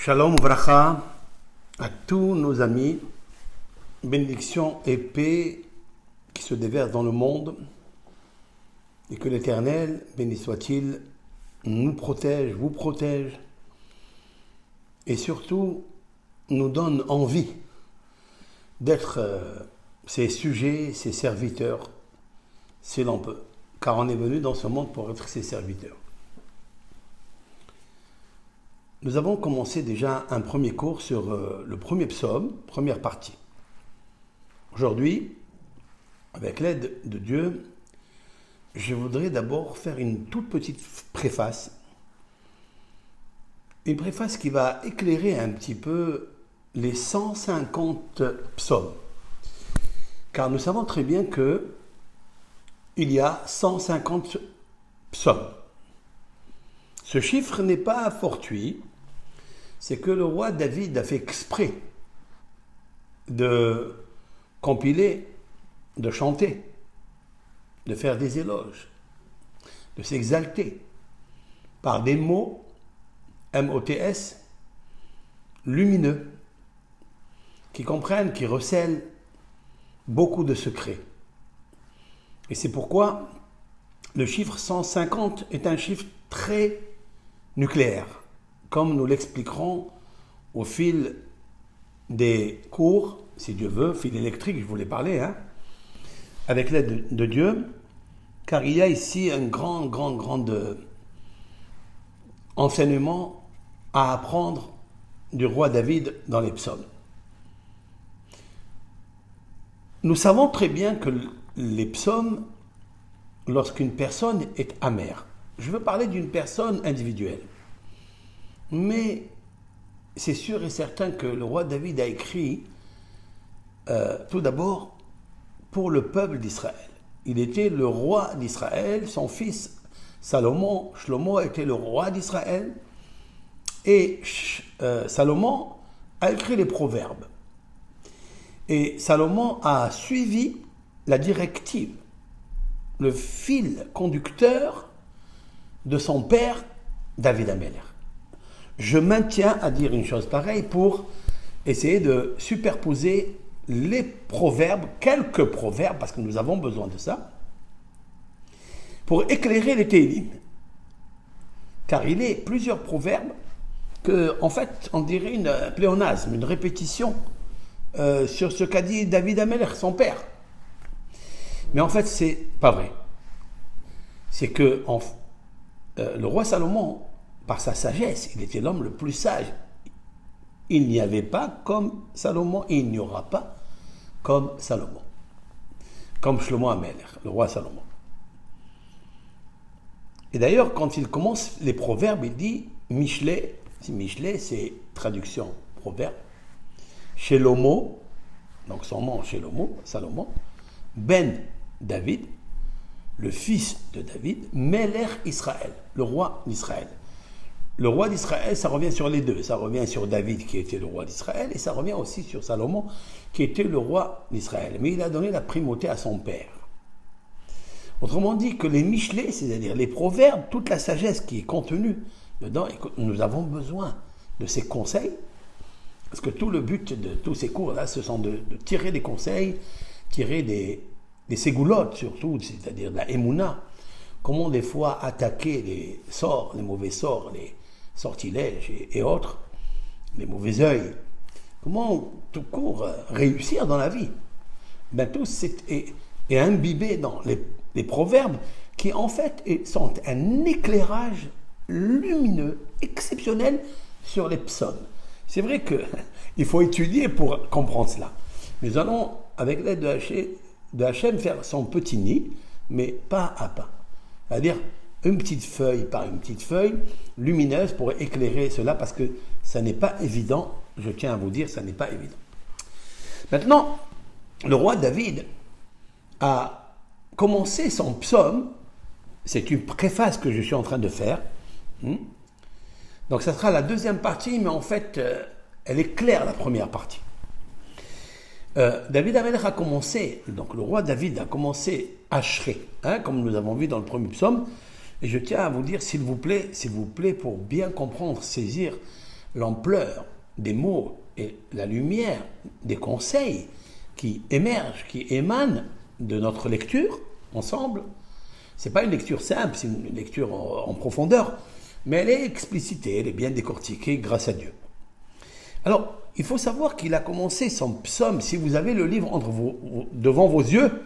Shalom Vracha à tous nos amis, bénédiction et paix qui se déversent dans le monde, et que l'Éternel, béni soit-il, nous protège, vous protège, et surtout nous donne envie d'être ses sujets, ses serviteurs, si l'on peut, car on est venu dans ce monde pour être ses serviteurs. Nous avons commencé déjà un premier cours sur le premier psaume, première partie. Aujourd'hui, avec l'aide de Dieu, je voudrais d'abord faire une toute petite préface. Une préface qui va éclairer un petit peu les 150 psaumes. Car nous savons très bien qu'il y a 150 psaumes. Ce chiffre n'est pas fortuit, c'est que le roi David a fait exprès de compiler, de chanter, de faire des éloges, de s'exalter par des mots, M-O-T-S, lumineux, qui comprennent, qui recèlent beaucoup de secrets. Et c'est pourquoi le chiffre 150 est un chiffre très nucléaire, comme nous l'expliquerons au fil des cours, si Dieu veut, fil électrique, je voulais parler, avec l'aide de Dieu, car il y a ici un grand enseignement à apprendre du roi David dans les psaumes. Nous savons très bien que les psaumes, lorsqu'une personne est amère, je veux parler d'une personne individuelle, mais c'est sûr et certain que le roi David a écrit tout d'abord pour le peuple d'Israël. Il était le roi d'Israël, son fils Salomon, Shlomo était le roi d'Israël, et Salomon a écrit les proverbes. Et Salomon a suivi la directive, le fil conducteur de son père David Ameller. Je maintiens à dire une chose pareille pour essayer de superposer les proverbes, quelques proverbes, parce que nous avons besoin de ça, pour éclairer les Télim. Car il est plusieurs proverbes que, en fait, on dirait une pléonasme, une répétition sur ce qu'a dit David Ameller, son père. Mais en fait, c'est pas vrai. C'est que le roi Salomon, par sa sagesse, il était l'homme le plus sage. Il n'y avait pas comme Salomon et il n'y aura pas comme Salomon. Comme Shlomo Ameller, le roi Salomon. Et d'ailleurs, quand il commence les proverbes, il dit Michelet, Michelet, c'est traduction proverbe, Shelomo, donc son nom Shelomo, Salomon, Ben David, le fils de David, Meler Israël, le roi d'Israël. Le roi d'Israël, ça revient sur les deux. Ça revient sur David qui était le roi d'Israël et ça revient aussi sur Salomon qui était le roi d'Israël. Mais il a donné la primauté à son père. Autrement dit que les Michelets, c'est-à-dire les proverbes, toute la sagesse qui est contenue dedans, et nous avons besoin de ces conseils, parce que tout le but de tous ces cours-là, ce sont de tirer des conseils, tirer des ségoulottes surtout, c'est-à-dire de la émouna. Comment des fois attaquer les sorts, les mauvais sorts, les sortilèges et autres, les mauvais œils. Comment tout court réussir dans la vie. Ben tout est imbibé dans les proverbes qui en fait sont un éclairage lumineux, exceptionnel sur les psaumes. C'est vrai qu'il faut étudier pour comprendre cela. Nous allons, avec l'aide de Hachem, faire son petit nid, mais pas à pas. C'est-à-dire une petite feuille par une petite feuille lumineuse pour éclairer cela, parce que ça n'est pas évident, je tiens à vous dire, ça n'est pas évident. Maintenant, le roi David a commencé son psaume, c'est une préface que je suis en train de faire, donc ça sera la deuxième partie, mais en fait, elle est claire la première partie. David Ameller a commencé, donc le roi David a commencé Ashré, comme nous avons vu dans le premier psaume, et je tiens à vous dire, s'il vous plaît, pour bien comprendre, saisir l'ampleur des mots et la lumière des conseils qui émergent, qui émanent de notre lecture ensemble. Ce n'est pas une lecture simple, c'est une lecture en profondeur, mais elle est explicitée, elle est bien décortiquée grâce à Dieu. Alors, il faut savoir qu'il a commencé son psaume. Si vous avez le livre devant vos yeux,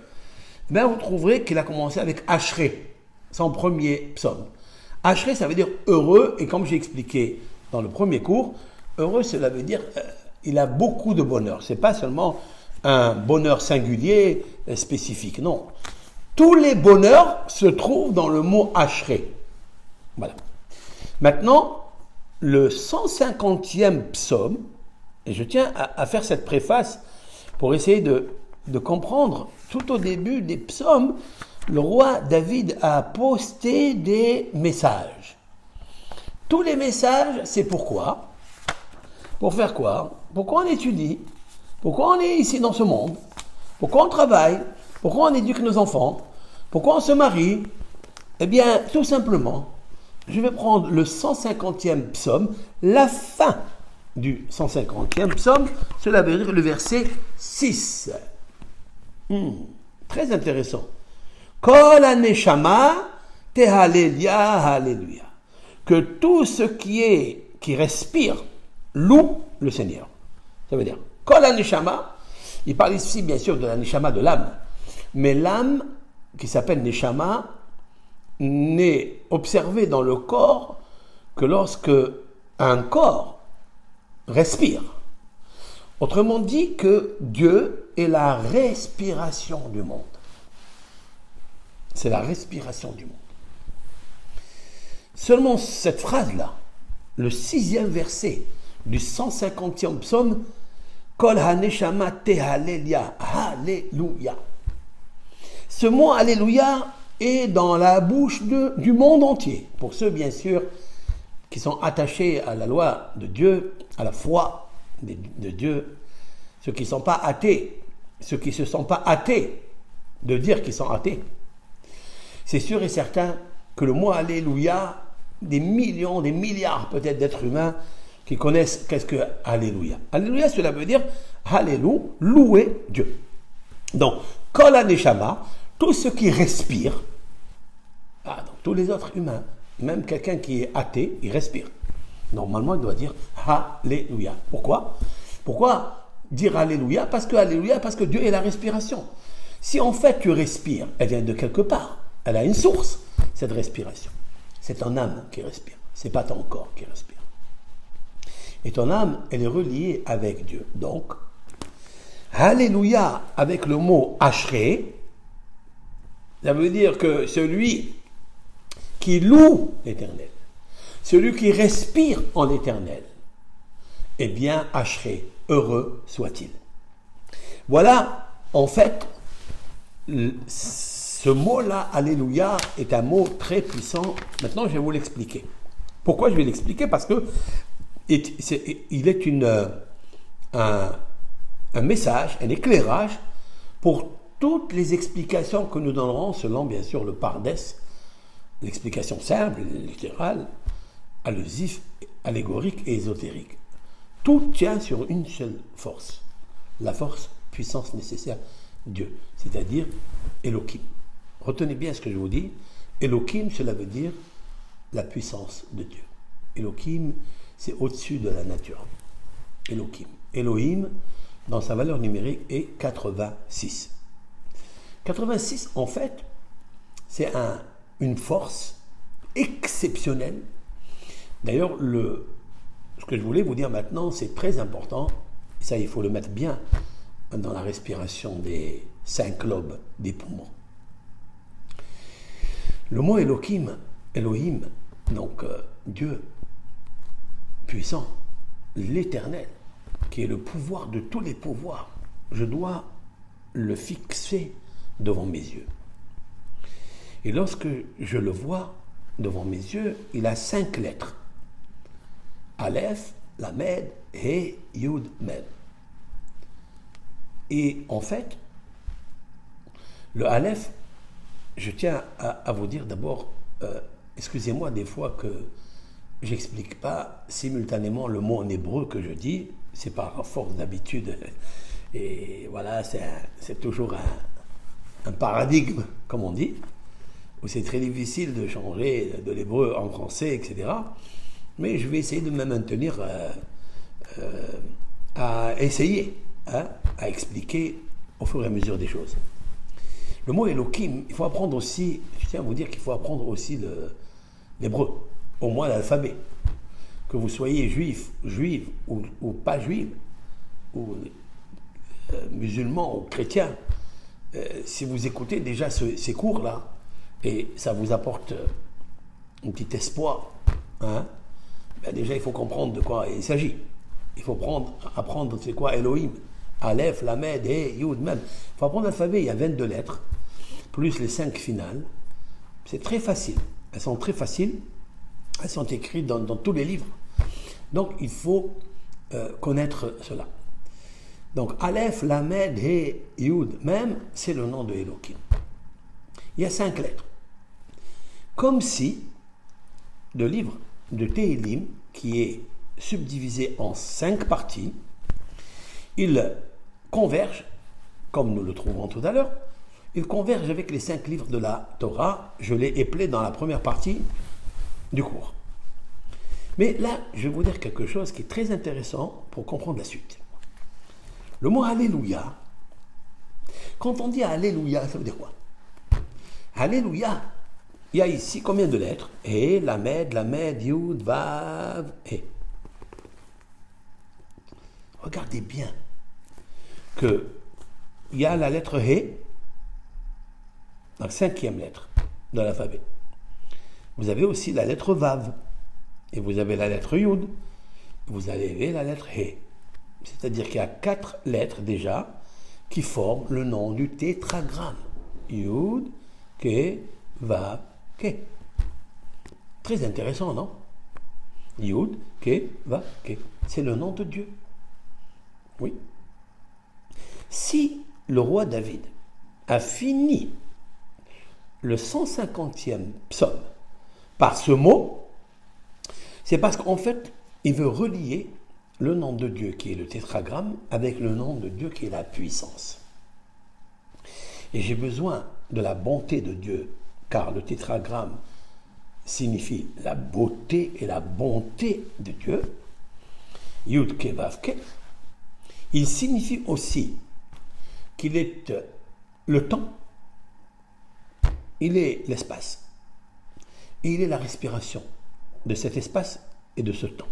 ben vous trouverez qu'il a commencé avec Ashré, son premier psaume. Ashré, ça veut dire heureux, et comme j'ai expliqué dans le premier cours, heureux, cela veut dire il a beaucoup de bonheur. Ce n'est pas seulement un bonheur singulier, spécifique, non. Tous les bonheurs se trouvent dans le mot Ashré. Voilà. Maintenant, le 150e psaume, et je tiens à faire cette préface pour essayer de comprendre, tout au début des psaumes, le roi David a posté des messages. Tous les messages, c'est pourquoi? Pour faire quoi? Pourquoi on étudie? Pourquoi on est ici dans ce monde? Pourquoi on travaille? Pourquoi on éduque nos enfants? Pourquoi on se marie? Eh bien, tout simplement, je vais prendre le 150e psaume, la fin du 150e psaume, cela veut dire le verset 6. Très intéressant. Kol haneshama tehalelia haleluya. Que tout ce qui respire loue le Seigneur. Ça veut dire, Kol haneshama, il parle ici bien sûr de la neshama de l'âme, mais l'âme qui s'appelle neshama n'est observée dans le corps que lorsque un corps respire. Autrement dit que Dieu est la respiration du monde. C'est la respiration du monde. Seulement cette phrase-là, le 6e verset du 150e psaume, Kol haneshama tehalelia, Alléluia. Ce mot Alléluia est dans la bouche du monde entier. Pour ceux, bien sûr, qui sont attachés à la loi de Dieu, à la foi de Dieu, ceux qui ne sont pas athées, ceux qui ne se sont pas athées de dire qu'ils sont athées. C'est sûr et certain que le mot Alléluia, des millions, des milliards peut-être d'êtres humains qui connaissent qu'est-ce que Alléluia. Alléluia, cela veut dire Alléluia, louer Dieu. Donc, Kol haneshama, tout ce qui respire, donc tous les autres humains, même quelqu'un qui est athée, il respire. Normalement, il doit dire Alléluia. Pourquoi? Pourquoi dire Alléluia? Parce que Dieu est la respiration. Si en fait tu respires, elle vient de quelque part. Elle a une source, cette respiration. C'est ton âme qui respire. Ce n'est pas ton corps qui respire. Et ton âme, elle est reliée avec Dieu. Donc, Alléluia, avec le mot Ashré, ça veut dire que celui qui loue l'Éternel, celui qui respire en l'Éternel, eh bien, Ashré, heureux soit-il. Voilà, en fait, ce mot-là, Alléluia, est un mot très puissant. Maintenant, je vais vous l'expliquer. Pourquoi je vais l'expliquer? Parce que il est un message, un éclairage pour toutes les explications que nous donnerons selon, bien sûr, le Pardes, l'explication simple, littérale, allusif, allégorique et ésotérique. Tout tient sur une seule force, la force, puissance nécessaire, Dieu, c'est-à-dire Elohim. Retenez bien ce que je vous dis. Elohim, cela veut dire la puissance de Dieu. Elohim, c'est au-dessus de la nature. Elohim. Elohim, dans sa valeur numérique, est 86. 86, en fait, c'est une force exceptionnelle. D'ailleurs, ce que je voulais vous dire maintenant, c'est très important. Ça, il faut le mettre bien dans la respiration des 5 lobes des poumons. Le mot Elohim, donc Dieu puissant, l'éternel, qui est le pouvoir de tous les pouvoirs, je dois le fixer devant mes yeux. Et lorsque je le vois devant mes yeux, il a 5 lettres. Aleph, Lamed, He, Yud, Med. Et en fait, le Aleph, je tiens à vous dire d'abord, excusez-moi des fois que j'explique pas simultanément le mot en hébreu que je dis, c'est par force d'habitude. Et voilà, c'est toujours un paradigme, comme on dit, où c'est très difficile de changer de l'hébreu en français, etc. Mais je vais essayer de me maintenir à essayer, à expliquer au fur et à mesure des choses. Le mot Elohim, il faut apprendre aussi, je tiens à vous dire qu'il faut apprendre aussi l'hébreu, au moins l'alphabet. Que vous soyez juif, juive ou pas juive, ou musulman ou chrétien, si vous écoutez déjà ces cours-là, et ça vous apporte un petit espoir, ben déjà il faut comprendre de quoi il s'agit. Il faut apprendre c'est quoi Elohim, Aleph, Lamed, He, Yud, même. Il faut apprendre l'alphabet, il y a 22 lettres, plus les 5 finales. C'est très facile. Elles sont très faciles. Elles sont écrites dans tous les livres. Donc il faut connaître cela. Donc Aleph, Lamed, He, Yud, même, c'est le nom de Elohim. Il y a 5 lettres. Comme si le livre de Tehillim, qui est subdivisé en 5 parties, il converge, comme nous le trouvons tout à l'heure, il converge avec les 5 livres de la Torah. Je l'ai épelé dans la première partie du cours. Mais là, je vais vous dire quelque chose qui est très intéressant pour comprendre la suite. Le mot Alléluia, quand on dit Alléluia, ça veut dire quoi? Alléluia, il y a ici combien de lettres? Et, Lamed, Yud, Vav, et. Regardez bien qu'il y a la lettre He, la 5e lettre de l'alphabet. Vous avez aussi la lettre Vav, et vous avez la lettre Yud, vous avez la lettre He. C'est-à-dire qu'il y a 4 lettres déjà qui forment le nom du tétragramme. Yud, Ke, Vav, Ke. Très intéressant, non? Yud, Ke, Vav, Ke. C'est le nom de Dieu. Oui. Si le roi David a fini le 150e psaume par ce mot, c'est parce qu'en fait, il veut relier le nom de Dieu qui est le tétragramme avec le nom de Dieu qui est la puissance. Et j'ai besoin de la bonté de Dieu, car le tétragramme signifie la beauté et la bonté de Dieu. Yud Ke Vav Ke. Il signifie aussi qu'il est le temps, il est l'espace, et il est la respiration de cet espace et de ce temps.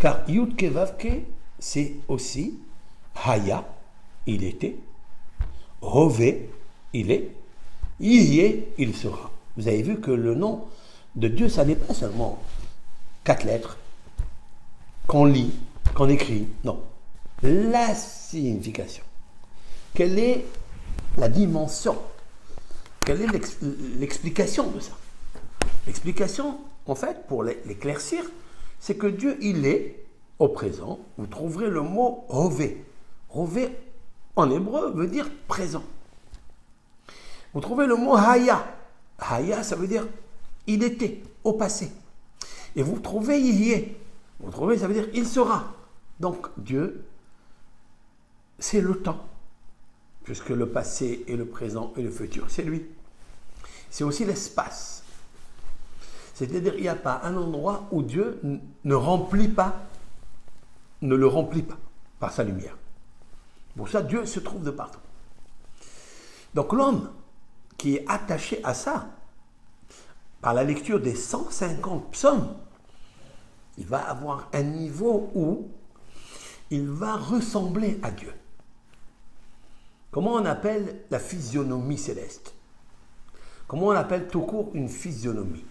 Car Yud Ke Vav Ke, c'est aussi Haya, il était, Hove, il est, Yihye, il sera. Vous avez vu que le nom de Dieu, ça n'est pas seulement 4 lettres qu'on lit, qu'on écrit, non. La signification. Quelle est la dimension? Quelle est l'explication de ça? L'explication, en fait, pour l'éclaircir, c'est que Dieu, il est au présent. Vous trouverez le mot Hove. Hove, en hébreu, veut dire présent. Vous trouvez le mot Haya. Haya, ça veut dire il était, au passé. Et vous trouvez Yihye. Vous trouvez, ça veut dire il sera. Donc, Dieu, c'est le temps, puisque le passé et le présent et le futur, c'est lui. C'est aussi l'espace. C'est-à-dire qu'il n'y a pas un endroit où Dieu ne le remplit pas par sa lumière. Pour ça, Dieu se trouve de partout. Donc l'homme qui est attaché à ça, par la lecture des 150 psaumes, il va avoir un niveau où il va ressembler à Dieu. Comment on appelle la physionomie céleste? Comment on appelle tout court une physionomie?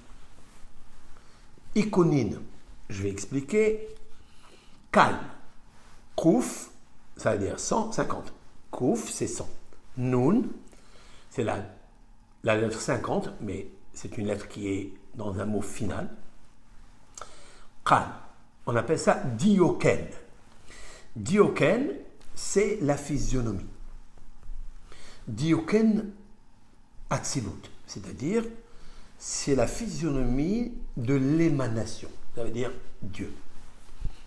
Iconine, je vais expliquer. Calme. Kouf, ça veut dire 150. Kouf, c'est 100. Nun, c'est la lettre 50, mais c'est une lettre qui est dans un mot final. Calme, on appelle ça dioken. Dioken, c'est la physionomie. Dioken Atzilut, c'est-à-dire c'est la physionomie de l'émanation. Ça veut dire Dieu.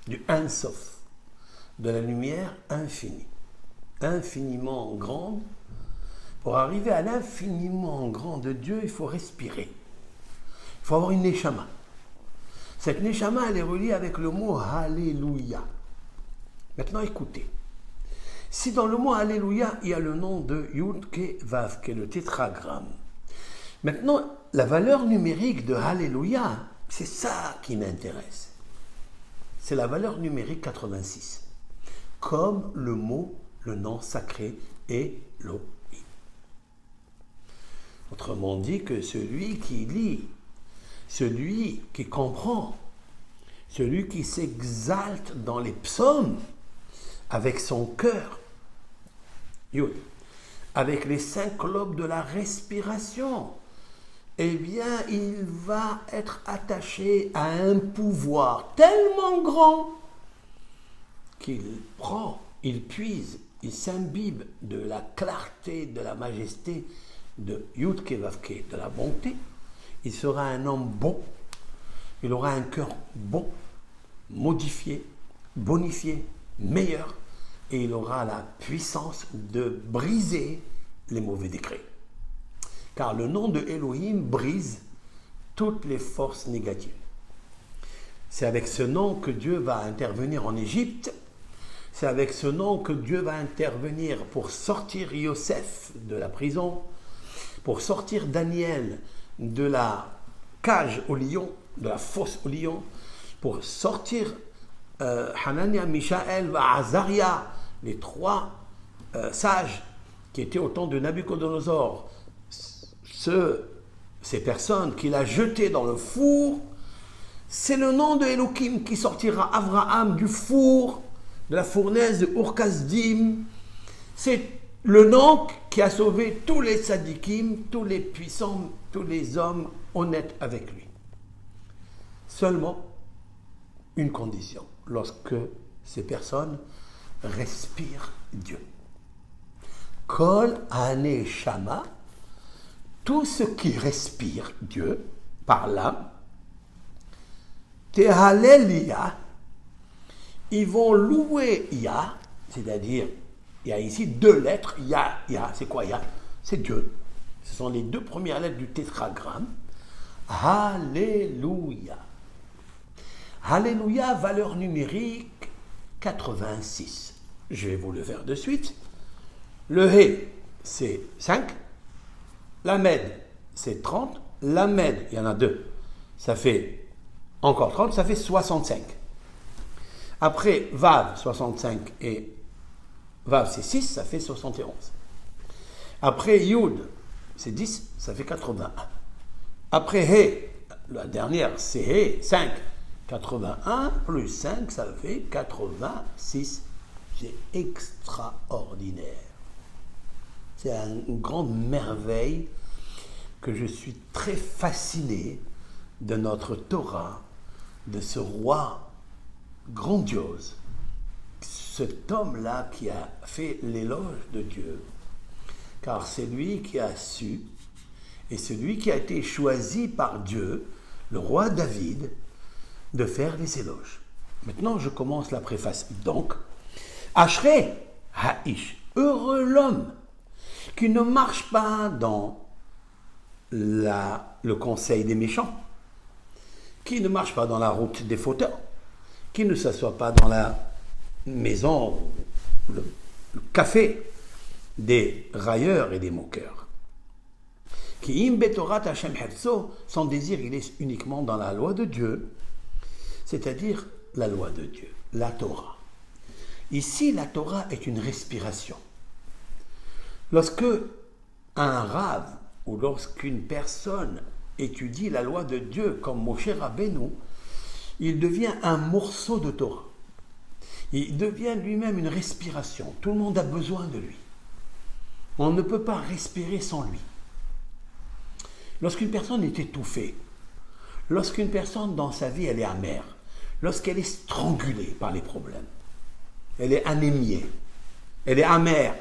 Du Ein Sof, de la lumière infinie. Infiniment grande. Pour arriver à l'infiniment grand de Dieu, il faut respirer. Il faut avoir une neshama. Cette neshama, elle est reliée avec le mot Alléluia. Maintenant, écoutez. Si dans le mot Alléluia, il y a le nom de Yud Ke Vav, qui est le tétragramme. Maintenant, la valeur numérique de Alléluia, c'est ça qui m'intéresse. C'est la valeur numérique 86. Comme le mot, le nom sacré Elohim. Autrement dit que celui qui lit, celui qui comprend, celui qui s'exalte dans les psaumes avec son cœur, Yud, avec les 5 lobes de la respiration, eh bien, il va être attaché à un pouvoir tellement grand qu'il prend, il puise, il s'imbibe de la clarté, de la majesté de Yud Ke Vav Ke, de la bonté. Il sera un homme bon, il aura un cœur bon, modifié, bonifié, meilleur, et il aura la puissance de briser les mauvais décrets. Car le nom de Elohim brise toutes les forces négatives. C'est avec ce nom que Dieu va intervenir en Égypte. C'est avec ce nom que Dieu va intervenir pour sortir Yosef de la prison, pour sortir Daniel de la cage au lion, de la fosse au lion, pour sortir Hanania, Mishaël, Azaria, les 3 sages qui étaient au temps de Nabucodonosor. Ces personnes qu'il a jetées dans le four, c'est le nom de Elohim qui sortira Abraham du four, de la fournaise de Ur-Kasdim. C'est le nom qui a sauvé tous les tzadikim, tous les puissants, tous les hommes honnêtes avec lui. Seulement, une condition, lorsque ces personnes respirent Dieu. Kol Haneshama, tout ce qui respire Dieu par l'âme, Tehalelia, ils vont louer Ya, c'est-à-dire, il y a ici 2 lettres, Ya, c'est quoi Ya? C'est Dieu. Ce sont les 2 premières lettres du tétragramme. Alléluia. Alléluia, valeur numérique 86. Je vais vous le faire de suite. Le He, c'est 5. La Med, c'est 30. La Med, il y en a 2. Ça fait encore 30, ça fait 65. Après, Vav, 65 et Vav, c'est 6, ça fait 71. Après, Yud, c'est 10, ça fait 81. Après, He, la dernière, c'est He, 5. 81 plus 5, ça fait 86. C'est extraordinaire. C'est une grande merveille que je suis très fasciné de notre Torah, de ce roi grandiose, cet homme-là qui a fait l'éloge de Dieu, car c'est lui qui a su, et c'est lui qui a été choisi par Dieu, le roi David, de faire les éloges. Maintenant, je commence la préface. Donc, Ashrei Ha'ish, heureux l'homme qui ne marche pas dans le conseil des méchants, qui ne marche pas dans la route des fauteurs, qui ne s'assoit pas dans la maison, le café des railleurs et des moqueurs. Qui im betorat Hashem herzo, son désir il est uniquement dans la loi de Dieu, c'est-à-dire la loi de Dieu, la Torah. Ici, la Torah est une respiration. Lorsque un rave ou lorsqu'une personne étudie la loi de Dieu comme Moshe Rabbeinu, il devient un morceau de Torah. Il devient lui-même une respiration. Tout le monde a besoin de lui. On ne peut pas respirer sans lui. Lorsqu'une personne est étouffée, lorsqu'une personne dans sa vie elle est amère, lorsqu'elle est strangulée par les problèmes, elle est anémiée, elle est amère,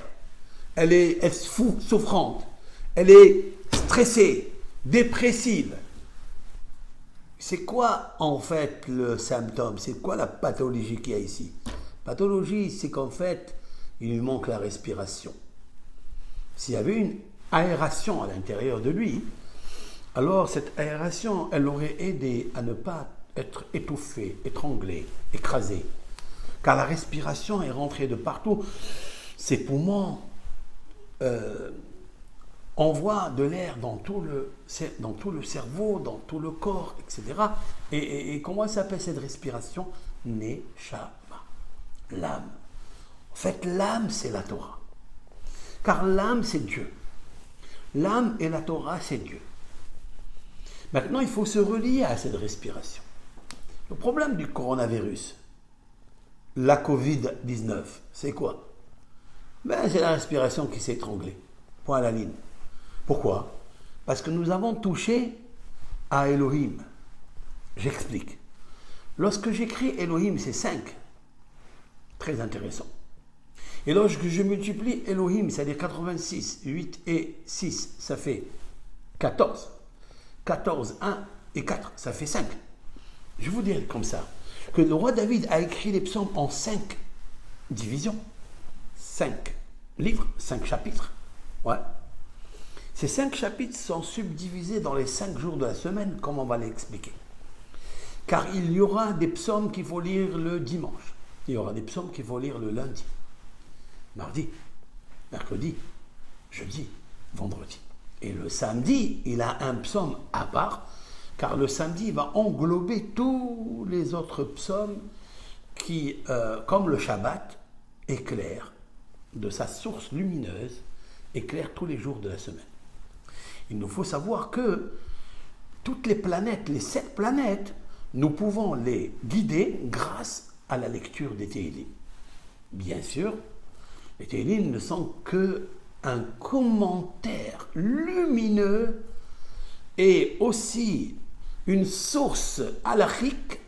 elle est souffrante, elle est stressée, dépressive, c'est quoi en fait le symptôme? C'est quoi la pathologie qu'il y a ici? Pathologie, c'est qu'en fait, il lui manque la respiration. S'il y avait une aération à l'intérieur de lui, alors cette aération, elle l'aurait aidé à ne pas être étouffé, étranglé, écrasé. Car la respiration est rentrée de partout. Ses poumons envoient de l'air dans tout le cerveau, dans tout le corps, etc. Et comment s'appelle cette respiration? Neshama, l'âme. En fait, l'âme, c'est la Torah. Car l'âme, c'est Dieu. L'âme et la Torah, c'est Dieu. Maintenant, il faut se relier à cette respiration. Le problème du coronavirus, la Covid-19, c'est quoi? C'est la respiration qui s'est étranglée. Point à la ligne. Pourquoi? Parce que nous avons touché à Elohim. J'explique. Lorsque j'écris Elohim, c'est 5. Très intéressant. Et lorsque je multiplie Elohim, c'est-à-dire 86, 8 et 6, ça fait 14. 14, 1 et 4, ça fait 5. Je vous dirais comme ça, que le roi David a écrit les psaumes en 5 divisions. 5 livres, 5 chapitres. Ouais. Ces 5 chapitres sont subdivisés dans les 5 jours de la semaine, comme on va l'expliquer. Car il y aura des psaumes qu'il faut lire le dimanche. Il y aura des psaumes qu'il faut lire le lundi, mardi, mercredi, jeudi, vendredi. Et le samedi, il a un psaume à part, car le samedi va englober tous les autres psaumes qui, comme le Shabbat, éclairent de sa source lumineuse, éclairent tous les jours de la semaine. Il nous faut savoir que toutes les planètes, les 7 planètes, nous pouvons les guider grâce à la lecture des Téhilim. Bien sûr, les Téhilim ne sont qu'un commentaire lumineux et aussi une source halachique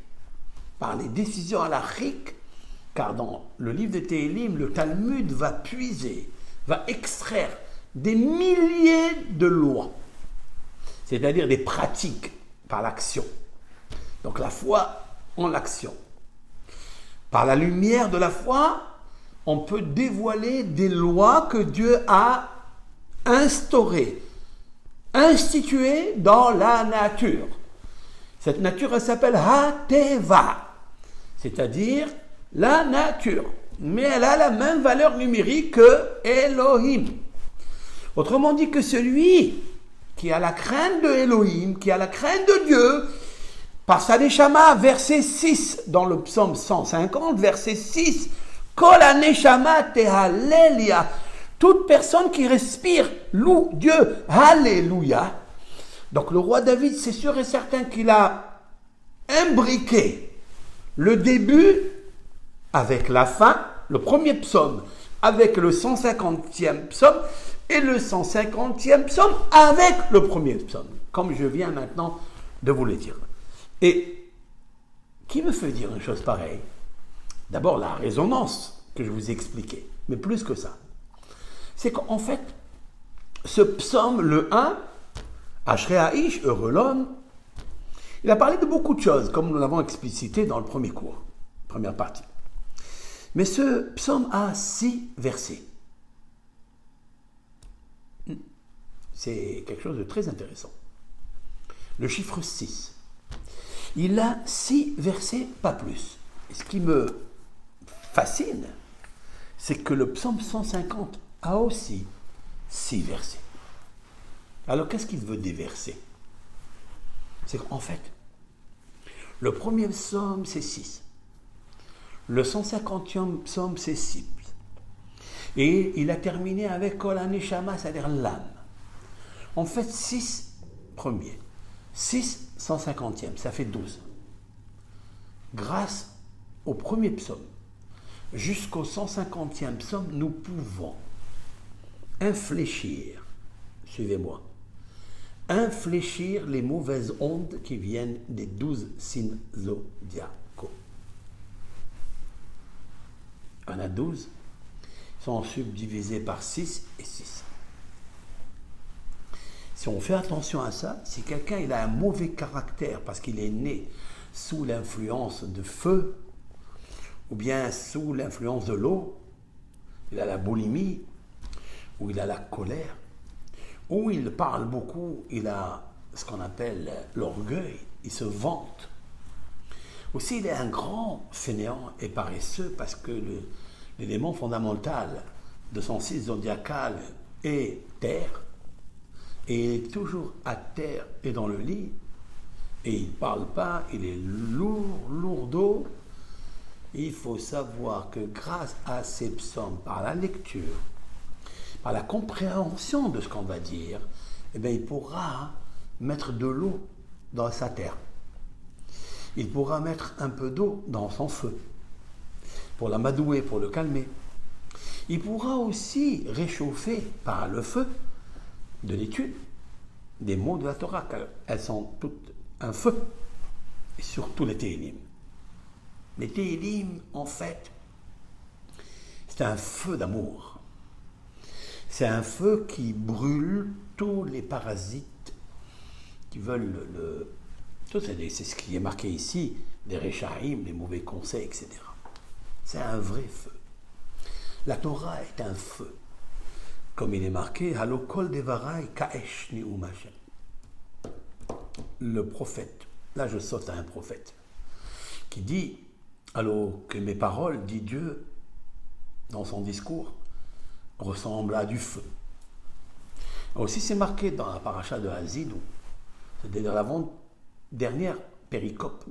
par les décisions halachiques, car dans le livre des Téhilim, le Talmud va puiser, va extraire des milliers de lois, c'est-à-dire des pratiques par l'action. Donc la foi en l'action. Par la lumière de la foi, on peut dévoiler des lois que Dieu a instaurées, instituées dans la nature. Cette nature, elle s'appelle Hateva, c'est-à-dire la nature. Mais elle a la même valeur numérique que Elohim. Autrement dit que celui qui a la crainte de Elohim, qui a la crainte de Dieu, par sa neshama, verset 6 dans le psaume 150, verset 6, Kol ha-neshama tehalelia, toute personne qui respire loue Dieu, alléluia. Donc le roi David, c'est sûr et certain qu'il a imbriqué le début avec la fin, le premier psaume avec le 150e psaume et le 150e psaume avec le premier psaume, comme je viens maintenant de vous le dire. Et qui me fait dire une chose pareille? D'abord la résonance que je vous ai expliquée, mais plus que ça. C'est qu'en fait, ce psaume, le 1, Ashrei Haish, heureux l'homme, il a parlé de beaucoup de choses, comme nous l'avons explicité dans le premier cours, première partie. Mais ce psaume a 6 versets. C'est quelque chose de très intéressant. Le chiffre 6. Il a 6 versets, pas plus. Et ce qui me fascine, c'est que le psaume 150 a aussi 6 versets. Alors, qu'est-ce qu'il veut des versets? C'est qu'en fait, le premier psaume, c'est 6. Le 150e psaume, c'est 6. Et il a terminé avec Kol ha-neshama, c'est-à-dire l'âme. En fait, 6 premiers. 6 150e, ça fait 12. Grâce au premier psaume jusqu'au 150e psaume, nous pouvons infléchir, suivez-moi, infléchir les mauvaises ondes qui viennent des 12 signes zodiacaux. On a 12, ils sont subdivisés par 6 et 6. Si on fait attention à ça, si quelqu'un il a un mauvais caractère parce qu'il est né sous l'influence de feu, ou bien sous l'influence de l'eau, il a la boulimie, ou il a la colère, ou il parle beaucoup, il a ce qu'on appelle l'orgueil, il se vante. Aussi, il est un grand fainéant et paresseux parce que l'élément fondamental de son site zodiacal est terre, et il est toujours à terre et dans le lit, et il ne parle pas, il est lourdeau. Il faut savoir que grâce à ces psaumes, par la lecture, par la compréhension de ce qu'on va dire, eh bien, il pourra mettre de l'eau dans sa terre. Il pourra mettre un peu d'eau dans son feu, pour l'amadouer, pour le calmer. Il pourra aussi réchauffer par le feu de l'étude des mots de la Torah, car elles sont toutes un feu, et surtout les Téhilim. Les Téhilim, en fait, c'est un feu d'amour. C'est un feu qui brûle tous les parasites qui veulent c'est ce qui est marqué ici, des Réchaïm, des mauvais conseils, etc. C'est un vrai feu. La Torah est un feu. Comme il est marqué, Halokol devarai kaesh ni'um Hashem. Le prophète, là je saute à un prophète, qui dit, alors que mes paroles, dit Dieu, dans son discours, ressemblent à du feu. Aussi c'est marqué dans la paracha de Hazidou, c'est-à-dire l'avant-dernière péricope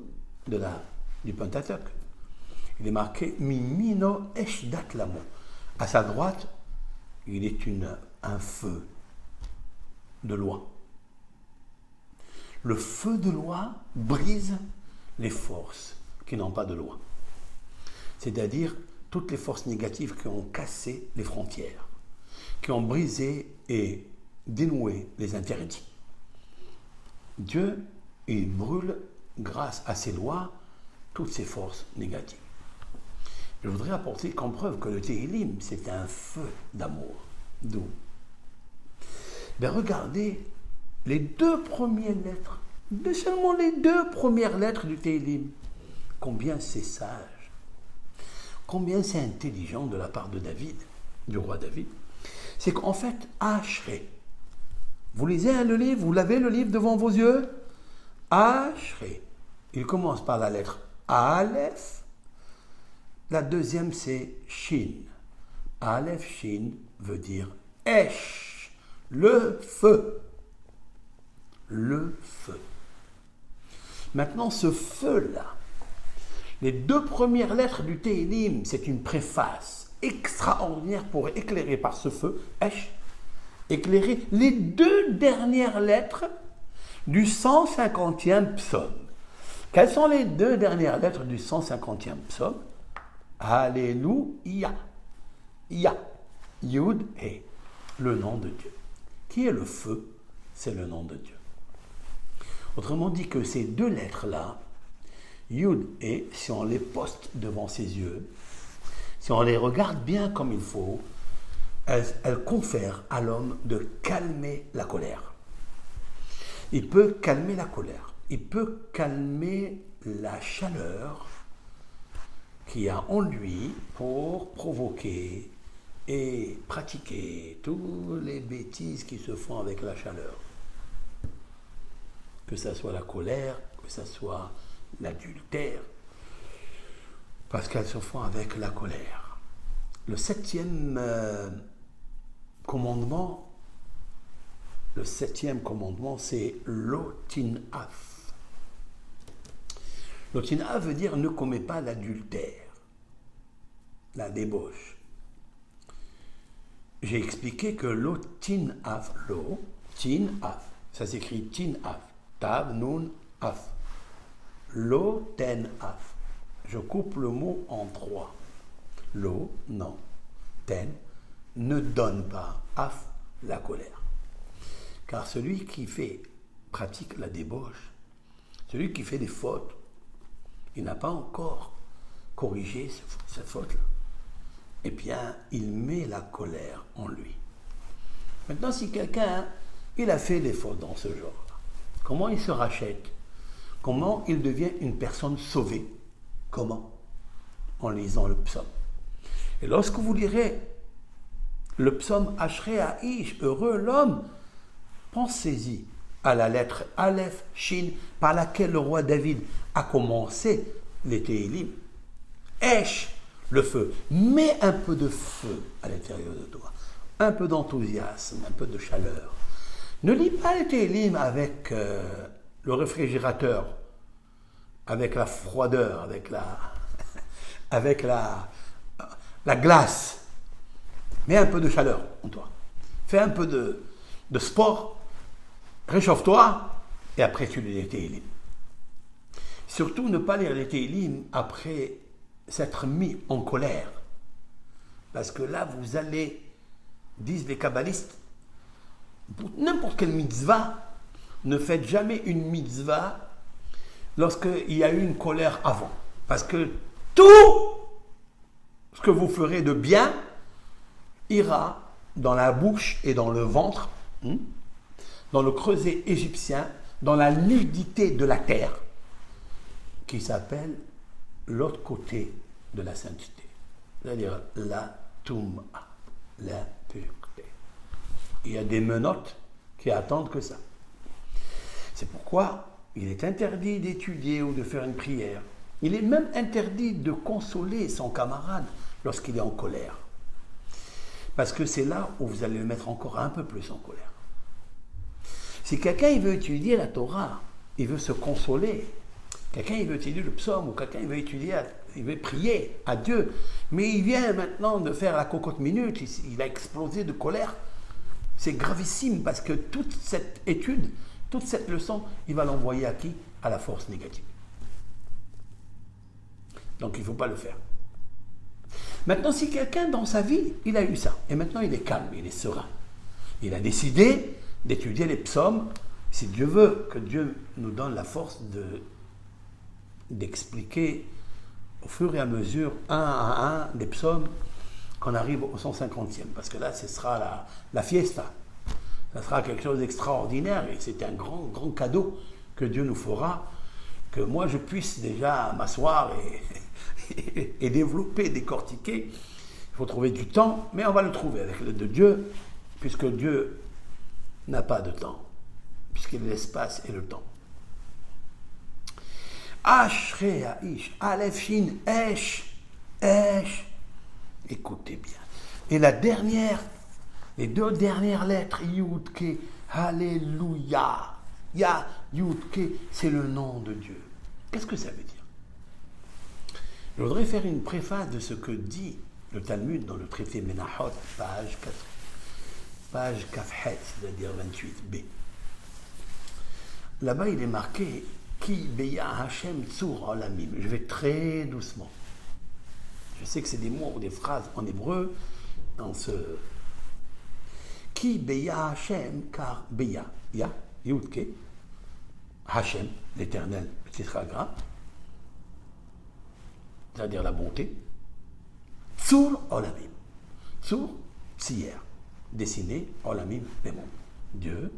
du Pentateuque. Il est marqué Mimino Eshdat Lamo. À sa droite, il est un feu de loi. Le feu de loi brise les forces qui n'ont pas de loi. C'est-à-dire toutes les forces négatives qui ont cassé les frontières, qui ont brisé et dénoué les interdits. Dieu, il brûle, grâce à ses lois, toutes ces forces négatives. Je voudrais apporter comme preuve que le Téhilim, c'est un feu d'amour. D'où regardez les deux premières lettres, seulement les deux premières lettres du Téhilim. Combien c'est sage, combien c'est intelligent de la part de David, du roi David. C'est qu'en fait, Ashrei, vous lisez le livre, vous l'avez le livre devant vos yeux, Ashrei, il commence par la lettre Aleph, la deuxième c'est Shin. Aleph, Shin veut dire Esh, le feu. Le feu. Maintenant, ce feu-là, les deux premières lettres du Téhilim, c'est une préface extraordinaire pour éclairer par ce feu, Esh, éclairer les deux dernières lettres du 150e psaume. Quelles sont les deux dernières lettres du 150e psaume? Alléluia. Ya. Yud et le nom de Dieu. Qui est le feu? C'est le nom de Dieu. Autrement dit que ces deux lettres-là, Yud et, si on les poste devant ses yeux, si on les regarde bien comme il faut, elles confèrent à l'homme de calmer la colère. Il peut calmer la colère. Il peut calmer la chaleur qu'il y a en lui pour provoquer et pratiquer toutes les bêtises qui se font avec la chaleur. Que ce soit la colère, que ce soit l'adultère, parce qu'elles se font avec la colère. Le septième commandement, c'est l'otinaf. L'otinaf veut dire ne commets pas l'adultère, la débauche. J'ai expliqué que l'otinaf, ça s'écrit tinaf, tav, nun, af. L'otenaf. Je coupe le mot en trois. Lo, non. Ten, ne donne pas. Af, la colère. Car celui qui pratique la débauche, celui qui fait des fautes, il n'a pas encore corrigé cette faute-là. Eh bien, il met la colère en lui. Maintenant, si quelqu'un il a fait des fautes dans ce genre-là. Comment il se rachète? Comment il devient une personne sauvée? Comment? En lisant le psaume. Et lorsque vous lirez le psaume Ashrei Ha'ish, heureux l'homme, pensez-y à la lettre Aleph, Shin, par laquelle le roi David a commencé les Téhilim. Esh, le feu. Mets un peu de feu à l'intérieur de toi. Un peu d'enthousiasme, un peu de chaleur. Ne lis pas les Téhilim avec le réfrigérateur, avec la froideur, avec la glace. Mets un peu de chaleur en toi. Fais un peu de sport, réchauffe-toi, et après tu lis les Téhilim. Surtout ne pas lire les Téhilim après s'être mis en colère. Parce que là, vous allez, disent les kabbalistes, pour n'importe quelle mitzvah, ne faites jamais une mitzvah lorsqu'il y a eu une colère avant. Parce que tout ce que vous ferez de bien ira dans la bouche et dans le ventre, dans le creuset égyptien, dans la nudité de la terre, qui s'appelle l'autre côté de la sainteté, c'est-à-dire la touma, l'impureté. Il y a des menottes qui attendent que ça. C'est pourquoi il est interdit d'étudier ou de faire une prière. Il est même interdit de consoler son camarade lorsqu'il est en colère. Parce que c'est là où vous allez le mettre encore un peu plus en colère. Si quelqu'un il veut étudier la Torah, il veut se consoler, quelqu'un il veut étudier le psaume, ou quelqu'un il veut prier à Dieu, mais il vient maintenant de faire la cocotte minute, il a explosé de colère, c'est gravissime parce que toute cette étude, toute cette leçon, il va l'envoyer à qui? À la force négative. Donc il ne faut pas le faire. Maintenant, si quelqu'un dans sa vie, il a eu ça, et maintenant il est calme, il est serein, il a décidé d'étudier les psaumes, si Dieu veut que Dieu nous donne la force d'expliquer au fur et à mesure, un à un, des psaumes, qu'on arrive au 150e, parce que là, ce sera la fiesta, ça sera quelque chose d'extraordinaire, et c'est un grand, grand cadeau que Dieu nous fera, que moi je puisse déjà m'asseoir et développer, décortiquer. Il faut trouver du temps, mais on va le trouver avec l'aide de Dieu, puisque Dieu n'a pas de temps, puisqu'il est l'espace et le temps. Ashrei Ha'ish, Aleph Shin, Esh, Esh. Écoutez bien. Et les deux dernières lettres, Yud-Ke, Alléluia. Yud-Ke, c'est le nom de Dieu. Qu'est-ce que ça veut dire? Je voudrais faire une préface de ce que dit le Talmud dans le traité Menachot, page Kafhet, c'est-à-dire 28b. Là-bas, il est marqué Ki beya Hashem tzur olamim. Je vais très doucement. Je sais que c'est des mots ou des phrases en hébreu dans ce Ki beya Hashem, car beya, Yudke, Hashem, l'éternel, le tétragramme, c'est-à-dire la bonté, Tzur olamim. Tzur, tsier, dessiné, olamim, les mondes. Dieu,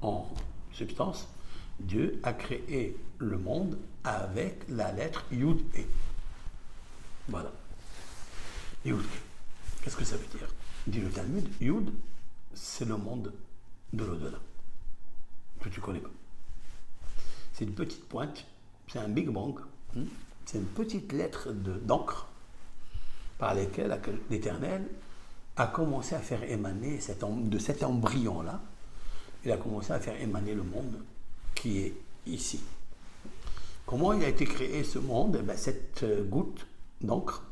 en substance, Dieu a créé le monde avec la lettre Yud et. Voilà. Yud. Qu'est-ce que ça veut dire? Dit le Talmud, Yud, c'est le monde de l'au-delà, que tu ne connais pas. C'est une petite pointe, c'est un Big Bang, c'est une petite lettre d'encre par laquelle l'Éternel a commencé à faire émaner de cet embryon-là, il a commencé à faire émaner le monde qui est ici. Comment il a été créé ce monde? Cette goutte d'encre,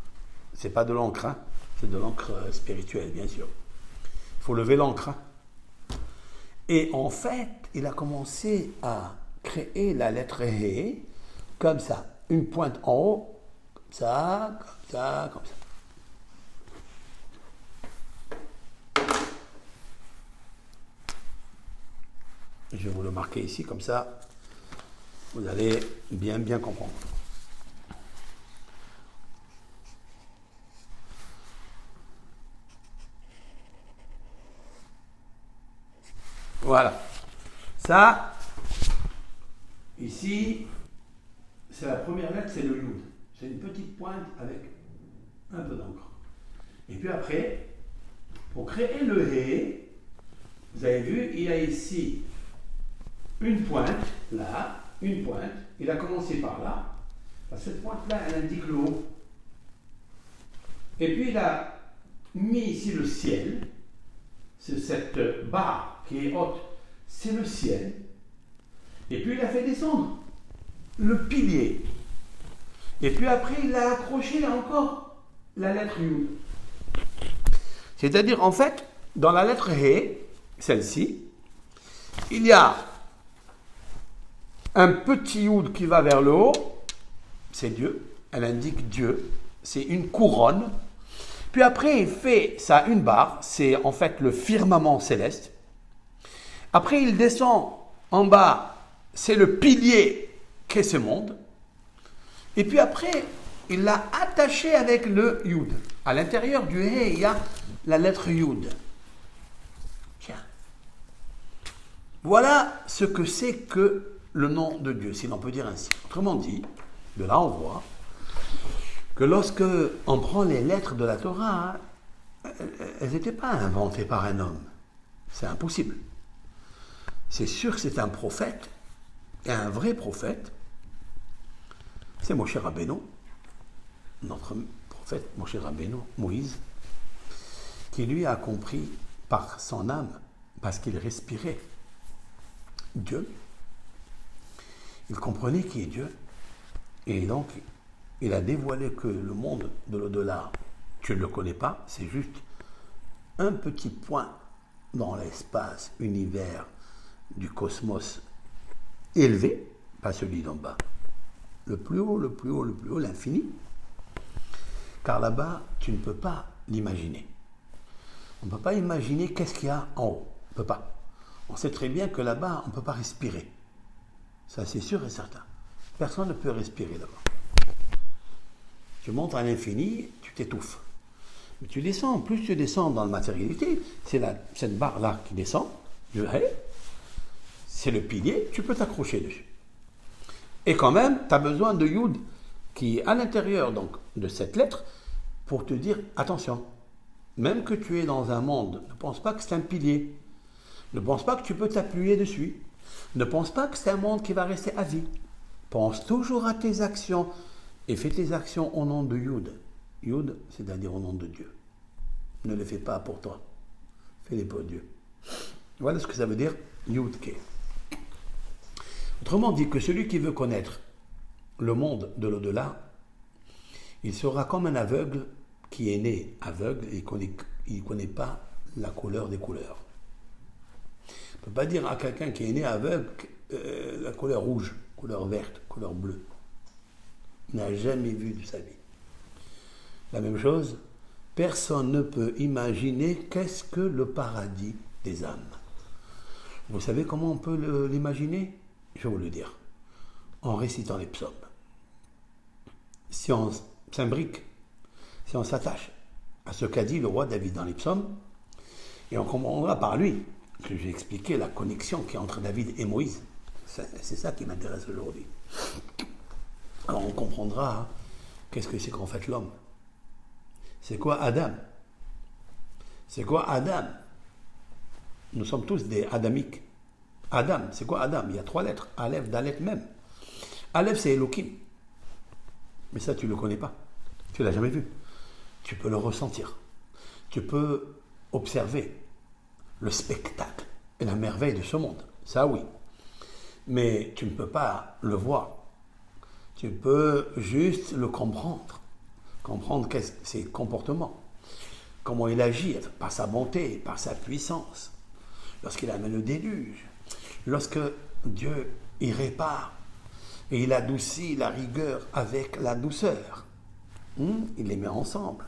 c'est pas de l'encre, c'est de l'encre spirituelle, bien sûr. Il faut lever l'encre. Et en fait, il a commencé à créer la lettre He, comme ça, une pointe en haut, comme ça, comme ça, comme ça. Je vais vous le marquer ici, comme ça, vous allez bien comprendre. Voilà. Ça, ici, c'est la première lettre, c'est le Yud. C'est une petite pointe avec un peu d'encre. Et puis après, pour créer le He, vous avez vu, il y a ici une pointe, là, une pointe. Il a commencé par là. Cette pointe-là, elle indique le haut. Et puis il a mis ici le ciel. C'est cette barre qui est haute, c'est le ciel. Et puis il a fait descendre le pilier. Et puis après, il a accroché encore la lettre Yud. C'est-à-dire, en fait, dans la lettre He, celle-ci, il y a un petit Yud qui va vers le haut, c'est Dieu, elle indique Dieu, c'est une couronne. Puis après, il fait ça une barre, c'est en fait le firmament céleste. Après, il descend en bas, c'est le pilier qu'est ce monde. Et puis après, il l'a attaché avec le Yud. À l'intérieur du He, il y a la lettre Yud. Tiens. Voilà ce que c'est que le nom de Dieu, si l'on peut dire ainsi. Autrement dit, de là on voit que lorsque on prend les lettres de la Torah, elles n'étaient pas inventées par un homme. C'est impossible. C'est sûr que c'est un prophète, et un vrai prophète, c'est Moshe Rabbeinu, notre prophète Moshe Rabbeinu, Moïse, qui lui a compris par son âme, parce qu'il respirait Dieu, il comprenait qui est Dieu, et donc il a dévoilé que le monde de l'au-delà, tu ne le connais pas, c'est juste un petit point dans l'espace, univers du cosmos élevé, pas celui d'en bas, le plus haut, le plus haut, le plus haut, l'infini, car là-bas, tu ne peux pas l'imaginer. On ne peut pas imaginer qu'est-ce qu'il y a en haut, on ne peut pas. On sait très bien que là-bas, on ne peut pas respirer. Ça, c'est sûr et certain. Personne ne peut respirer là-bas. Tu montes à l'infini, tu t'étouffes. Mais tu descends, plus tu descends dans la matérialité, c'est cette barre-là qui descend, c'est le pilier, tu peux t'accrocher dessus. Et quand même, tu as besoin de Yud qui est à l'intérieur donc, de cette lettre pour te dire, attention, même que tu es dans un monde, ne pense pas que c'est un pilier. Ne pense pas que tu peux t'appuyer dessus. Ne pense pas que c'est un monde qui va rester à vie. Pense toujours à tes actions et fais tes actions au nom de Yud. Yud, c'est-à-dire au nom de Dieu. Ne les fais pas pour toi. Fais-les pour Dieu. Voilà ce que ça veut dire Yud-Ke. Autrement dit que celui qui veut connaître le monde de l'au-delà, il sera comme un aveugle qui est né aveugle et il ne connaît pas la couleur des couleurs. On ne peut pas dire à quelqu'un qui est né aveugle la couleur rouge, couleur verte, couleur bleue. Il n'a jamais vu de sa vie. La même chose, personne ne peut imaginer qu'est-ce que le paradis des âmes. Vous savez comment on peut l'imaginer ? Je vais vous le dire. En récitant les psaumes. Si on s'imbrique, si on s'attache à ce qu'a dit le roi David dans les psaumes, et on comprendra par lui que j'ai expliqué la connexion qui est entre David et Moïse. C'est ça qui m'intéresse aujourd'hui. Alors on comprendra qu'est-ce que c'est qu'en fait l'homme. C'est quoi Adam ? C'est quoi Adam ? Nous sommes tous des adamiques. Adam, c'est quoi Adam ? Il y a 3 lettres. Aleph, Dalet, même. Aleph, c'est Elohim. Mais ça, tu ne le connais pas. Tu ne l'as jamais vu. Tu peux le ressentir. Tu peux observer le spectacle et la merveille de ce monde. Ça, oui. Mais tu ne peux pas le voir. Tu peux juste le comprendre. Comprendre ses comportements. Comment il agit par sa bonté, par sa puissance. Lorsqu'il amène le déluge. Lorsque Dieu y répare. Et il adoucit la rigueur avec la douceur. Il les met ensemble.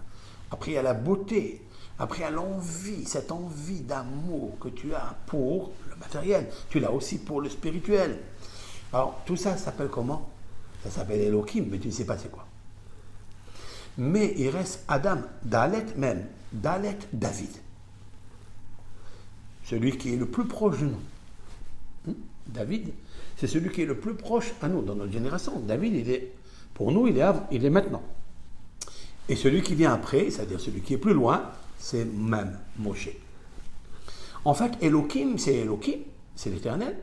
Après, il y a la beauté. Après, il y a l'envie, cette envie d'amour que tu as pour le matériel. Tu l'as aussi pour le spirituel. Alors, tout ça s'appelle comment ? Ça s'appelle Elohim, mais tu ne sais pas c'est quoi. Mais il reste Adam, Dalet même. Dalet, David. Celui qui est le plus proche de nous. David, c'est celui qui est le plus proche à nous, dans notre génération. David, pour nous, il est maintenant. Et celui qui vient après, c'est-à-dire celui qui est plus loin, c'est même Moshe. En fait, Elohim, c'est l'Éternel.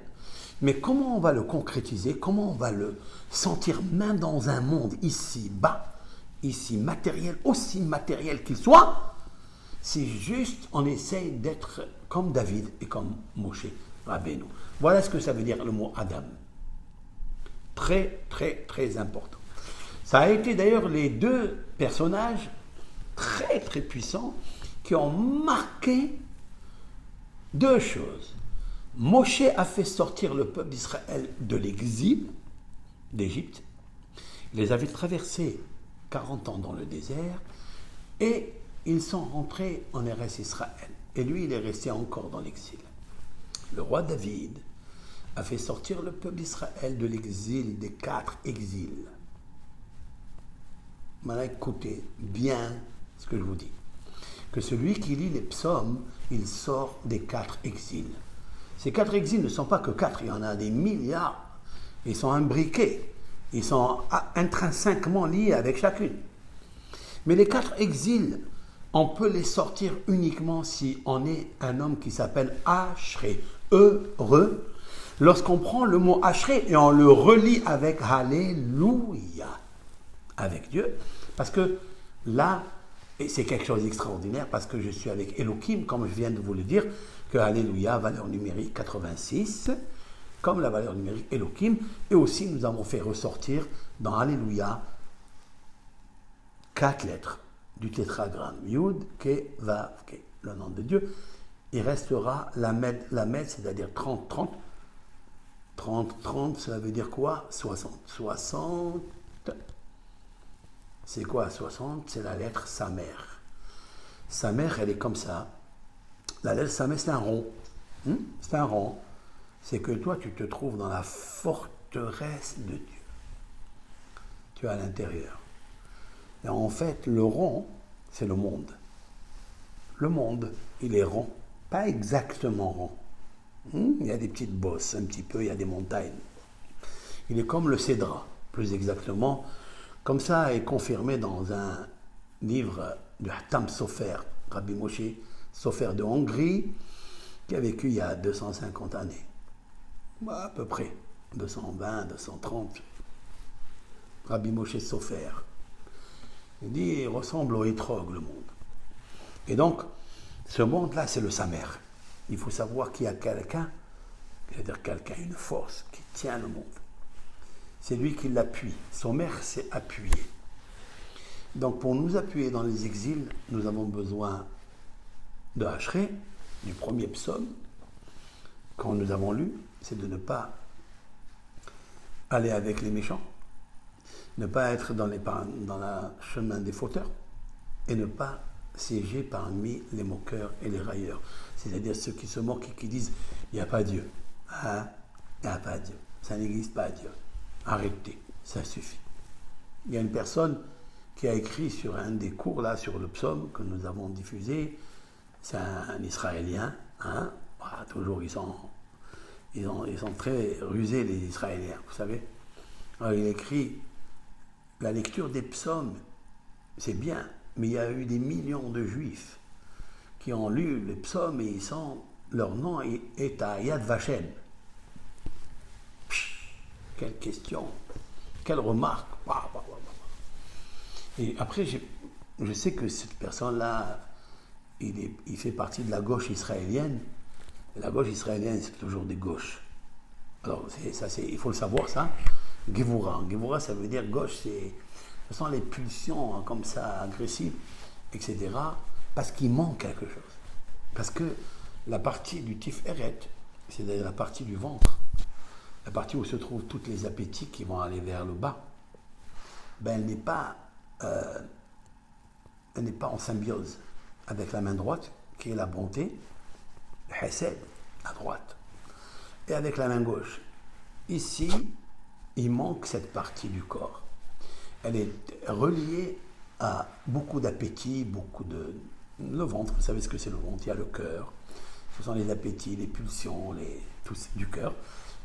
Mais comment on va le concrétiser, comment on va le sentir même dans un monde ici bas, ici matériel, aussi matériel qu'il soit, c'est juste on essaye d'être comme David et comme Moshe Rabbeinu. Voilà ce que ça veut dire le mot Adam. Très, très, très important. Ça a été d'ailleurs les deux personnages très, très puissants qui ont marqué deux choses. Moshe a fait sortir le peuple d'Israël de l'exil d'Égypte. Il les avait traversés 40 ans dans le désert et ils sont rentrés en Eretz Israël. Et lui, il est resté encore dans l'exil. Le roi David a fait sortir le peuple d'Israël de l'exil, des 4 exils. Maintenant, écoutez bien ce que je vous dis. Que celui qui lit les psaumes, il sort des 4 exils. Ces 4 exils ne sont pas que 4, il y en a des milliards. Ils sont imbriqués, ils sont intrinsèquement liés avec chacune. Mais les 4 exils, on peut les sortir uniquement si on est un homme qui s'appelle Ashré, heureux. Lorsqu'on prend le mot Ashré et on le relie avec Alléluia, avec Dieu, parce que là, et c'est quelque chose d'extraordinaire, parce que je suis avec Elohim, comme je viens de vous le dire, que Alléluia, valeur numérique 86, comme la valeur numérique Elohim, et aussi nous avons fait ressortir dans Alléluia 4 lettres du tétragramme Yud, Ke, Vav, Ke, le nom de Dieu. Il restera la med, c'est-à-dire 30, 30. 30, 30, cela veut dire quoi? 60. 60, c'est quoi 60? C'est la lettre Samer. Samer, elle est comme ça. La lettre Samer, c'est un rond. C'est un rond. C'est que toi, tu te trouves dans la forteresse de Dieu. Tu es à l'intérieur. Et en fait, le rond, c'est le monde. Le monde, il est rond. Pas exactement rond. Il y a des petites bosses, un petit peu, il y a des montagnes. Il est comme le Cédra, plus exactement. Comme ça est confirmé dans un livre de Hatam Sofer, Rabbi Moshe Sofer de Hongrie, qui a vécu il y a 250 années. À peu près, 220, 230. Rabbi Moshe Sofer. Il dit, il ressemble au Hétrog, le monde. Et donc, ce monde-là, c'est le Samer. Il faut savoir qu'il y a quelqu'un, c'est-à-dire quelqu'un, une force qui tient le monde. C'est lui qui l'appuie. Son mère s'est appuyé. Donc, pour nous appuyer dans les exils, nous avons besoin de Ashré, du premier psaume, quand nous avons lu, c'est de ne pas aller avec les méchants, ne pas être dans le chemin des fauteurs, et ne pas siéger parmi les moqueurs et les railleurs. C'est-à-dire ceux qui se moquent et qui disent « il n'y a pas Dieu hein? Il n'y a pas Dieu. Ça n'existe pas Dieu. Arrêtez, ça suffit. » Il y a une personne qui a écrit sur un des cours, là, sur le psaume que nous avons diffusé. C'est un Israélien. Hein? Voilà, toujours, ils sont très rusés, les Israéliens, vous savez. Alors, il écrit « la lecture des psaumes, c'est bien, mais il y a eu des millions de Juifs qui ont lu les psaumes et leur nom est à Yad Vashem. » Quelle question, quelle remarque. Et après, je sais que cette personne-là, il fait partie de la gauche israélienne. Et la gauche israélienne, c'est toujours des gauches. Alors, il faut le savoir, ça. Gevura. Gevura, ça veut dire gauche, ce sont les pulsions comme ça, agressives, etc. Parce qu'il manque quelque chose. Parce que la partie du Tiferet, c'est-à-dire la partie du ventre, la partie où se trouvent tous les appétits qui vont aller vers le bas, ben elle n'est pas en symbiose avec la main droite, qui est la bonté, le hesed, à droite, et avec la main gauche. Ici, il manque cette partie du corps. Elle est reliée à beaucoup d'appétits, le ventre, vous savez ce que c'est le ventre, il y a le cœur, ce sont les appétits, les pulsions, tout du cœur.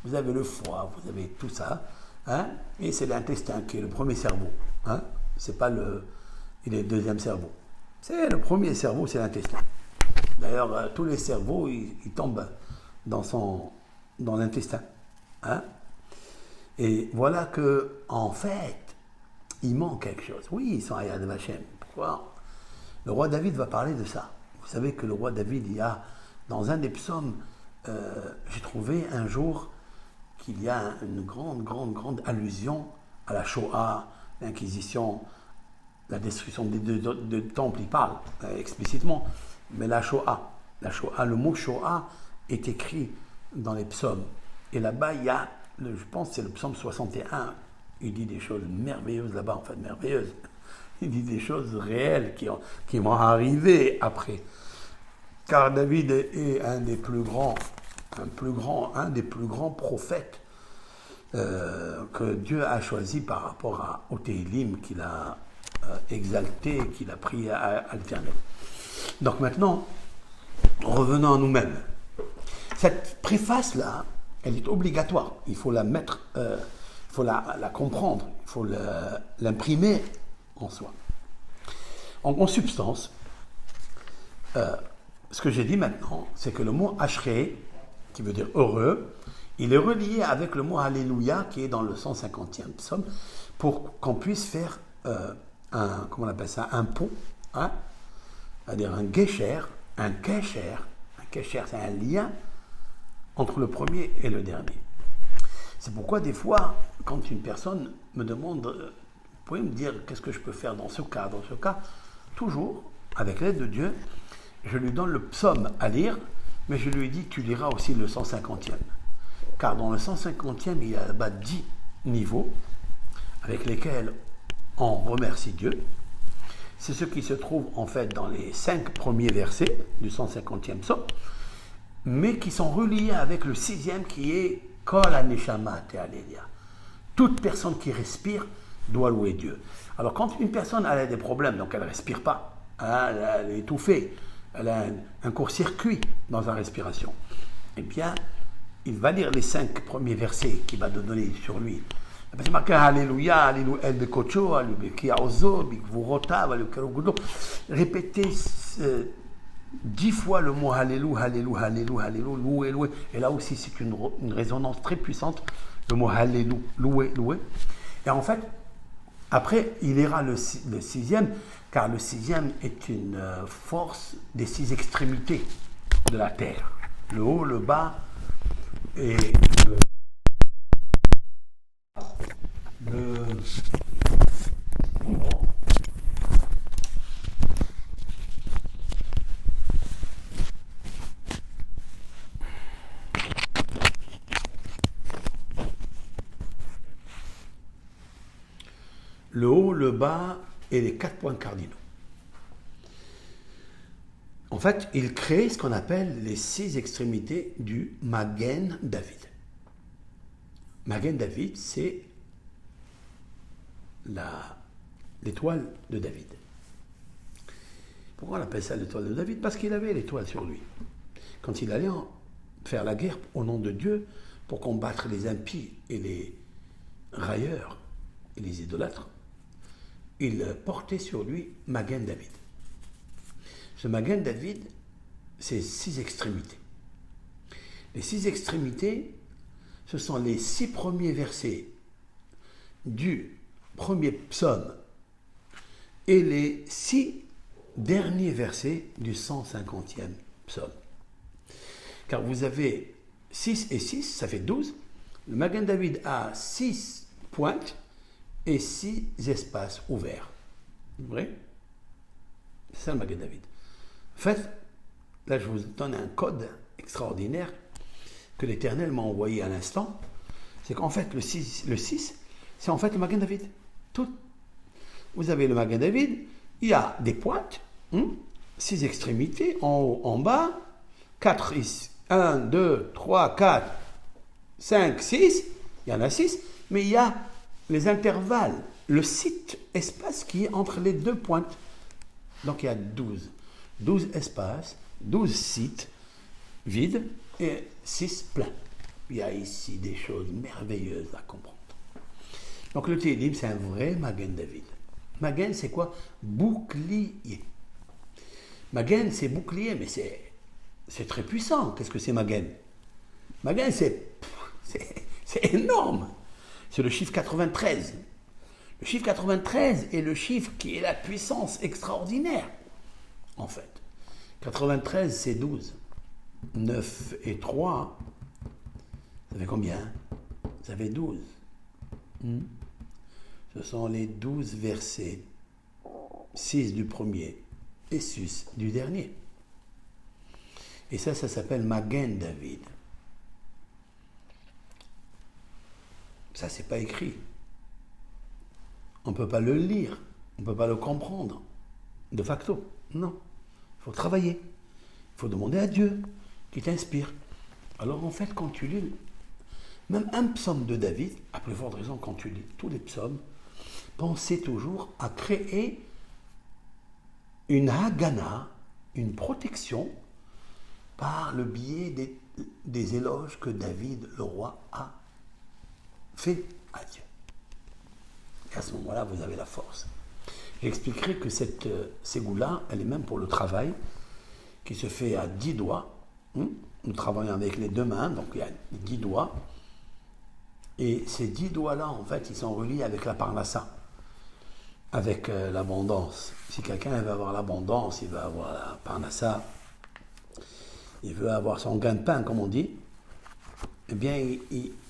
vous avez le foie, vous avez tout ça, hein, et c'est l'intestin qui est le premier cerveau. Hein, c'est pas il est le deuxième cerveau. C'est le premier cerveau, c'est l'intestin. D'ailleurs, tous les cerveaux, ils tombent dans l'intestin. Hein. Et voilà que, en fait, il manque quelque chose. Oui, ils sont à Yad Vashem. Pourquoi? Le roi David va parler de ça. Vous savez que le roi David, il y a, dans un des psaumes, j'ai trouvé un jour qu'il y a une grande allusion à la Shoah, l'Inquisition, la destruction des deux temples, il parle explicitement. Mais la Shoah, le mot Shoah est écrit dans les psaumes. Et là-bas, il y a, je pense que c'est le psaume 61, il dit des choses merveilleuses là-bas, en fait, merveilleuses. Il dit des choses réelles qui vont arriver après. Car David est un des plus grands prophètes que Dieu a choisi par rapport au Télim qu'il a exalté, qu'il a pris à l'éternel. Donc maintenant, revenons à nous-mêmes. Cette préface-là, elle est obligatoire. Il faut la mettre, il faut la comprendre, il faut l'imprimer en soi. En substance, ce que j'ai dit maintenant, c'est que le mot Ashrei, qui veut dire heureux, il est relié avec le mot Alléluia, qui est dans le 150e psaume, pour qu'on puisse faire comment on appelle ça, un pont, hein, c'est-à-dire un gesher, un kesher, c'est un lien entre le premier et le dernier. C'est pourquoi des fois, quand une personne me demande, vous pouvez me dire qu'est-ce que je peux faire dans ce cas, toujours, avec l'aide de Dieu, je lui donne le psaume à lire, mais je lui dis, tu liras aussi le 150e. Car dans le 150e, il y a là-bas 10 niveaux avec lesquels on remercie Dieu. C'est ce qui se trouve en fait dans les 5 premiers versets du 150e psaume, mais qui sont reliés avec le 6e qui est Kol HaNeshama Te'alelia. Toute personne qui respire doit louer Dieu. Alors quand une personne a des problèmes, donc elle ne respire pas, hein, elle est étouffée, elle a un court-circuit dans sa respiration, eh bien, il va lire les 5 premiers versets qu'il va donner sur lui. C'est marqué Alléluia, Alléluia, El Bekocho, Alléluia, Ozo, Bikvurota, Alléluia. Répétez 10 fois le mot Alléluia, Alléluia, Alléluia, Alléluia, loué, loué. Et là aussi, c'est une résonance très puissante, le mot Alléluia, loué, loué. Et en fait, après, il ira le 6e, car le 6e est une force des 6 extrémités de la terre. Le haut, le bas et le haut, le bas et les 4 points cardinaux. En fait, il crée ce qu'on appelle les 6 extrémités du Magen David. Magen David, c'est l'étoile de David. Pourquoi on appelle ça l'étoile de David? Parce qu'il avait l'étoile sur lui. Quand il allait faire la guerre au nom de Dieu pour combattre les impies et les railleurs et les idolâtres, il portait sur lui Magen David. Ce Magen David, c'est 6 extrémités. Les 6 extrémités, ce sont les 6 premiers versets du premier psaume et les 6 derniers versets du 150e psaume. Car vous avez 6 et 6, ça fait 12. Le Magen David a 6 pointes et 6 espaces ouverts. Vrai? C'est ça le Magen David. En fait, là je vous donne un code extraordinaire que l'Éternel m'a envoyé à l'instant. C'est qu'en fait le 6, c'est en fait le Magen David. Vous avez le Magen David, il y a des pointes, 6 extrémités, en haut, en bas, 4 ici, 1, 2, 3, 4, 5, 6, il y en a 6, mais il y a les intervalles, le site espace qui est entre les 2 pointes. Donc il y a 12 espaces, 12 sites vides et 6 pleins. il y a ici des choses merveilleuses à comprendre. Donc le Télim, c'est un vrai Magen David. Magen, c'est quoi? Bouclier. Magen, c'est bouclier, mais c'est très puissant. Qu'est-ce que c'est Magen? Magen, c'est énorme. C'est le chiffre 93. Le chiffre 93 est le chiffre qui est la puissance extraordinaire, en fait. 93, c'est 12. 9 et 3, ça fait combien? Ça fait 12. Ce sont les 12 versets. 6 du premier et 6 du dernier. Et ça s'appelle Magen David. Ça, c'est pas écrit. On ne peut pas le lire. On ne peut pas le comprendre. De facto. Non. Il faut travailler. Il faut demander à Dieu qui t'inspire. Alors, en fait, quand tu lis même un psaume de David, à plus forte raison, quand tu lis tous les psaumes, pensez toujours à créer une hagana, une protection, par le biais des éloges que David, le roi, a fait à Dieu. Et à ce moment-là, vous avez la force. J'expliquerai que cette ségoula, elle est même pour le travail, qui se fait à 10 doigts. Nous travaillons avec les 2 mains, donc il y a 10 doigts. Et ces 10 doigts-là, en fait, ils sont reliés avec la parnassa, avec l'abondance. Si quelqu'un veut avoir l'abondance, il veut avoir la parnassa, il veut avoir son gain de pain, comme on dit, eh bien,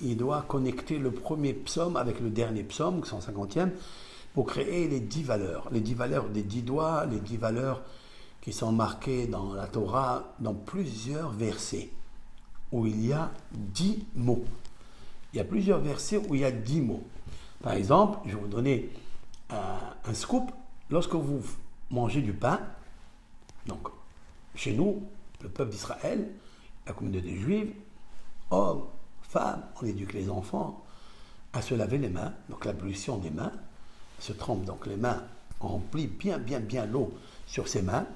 il doit connecter le premier psaume avec le dernier psaume, 150e, pour créer les 10 valeurs. Les 10 valeurs des 10 doigts, les 10 valeurs qui sont marquées dans la Torah, dans plusieurs versets, où il y a 10 mots. Il y a plusieurs versets où il y a 10 mots. Par exemple, je vais vous donner un scoop. Lorsque vous mangez du pain, donc chez nous, le peuple d'Israël, la communauté juive, hommes, femmes, on éduque les enfants à se laver les mains, donc l'ablution des mains, se trempe donc les mains, on remplit bien l'eau sur ses mains,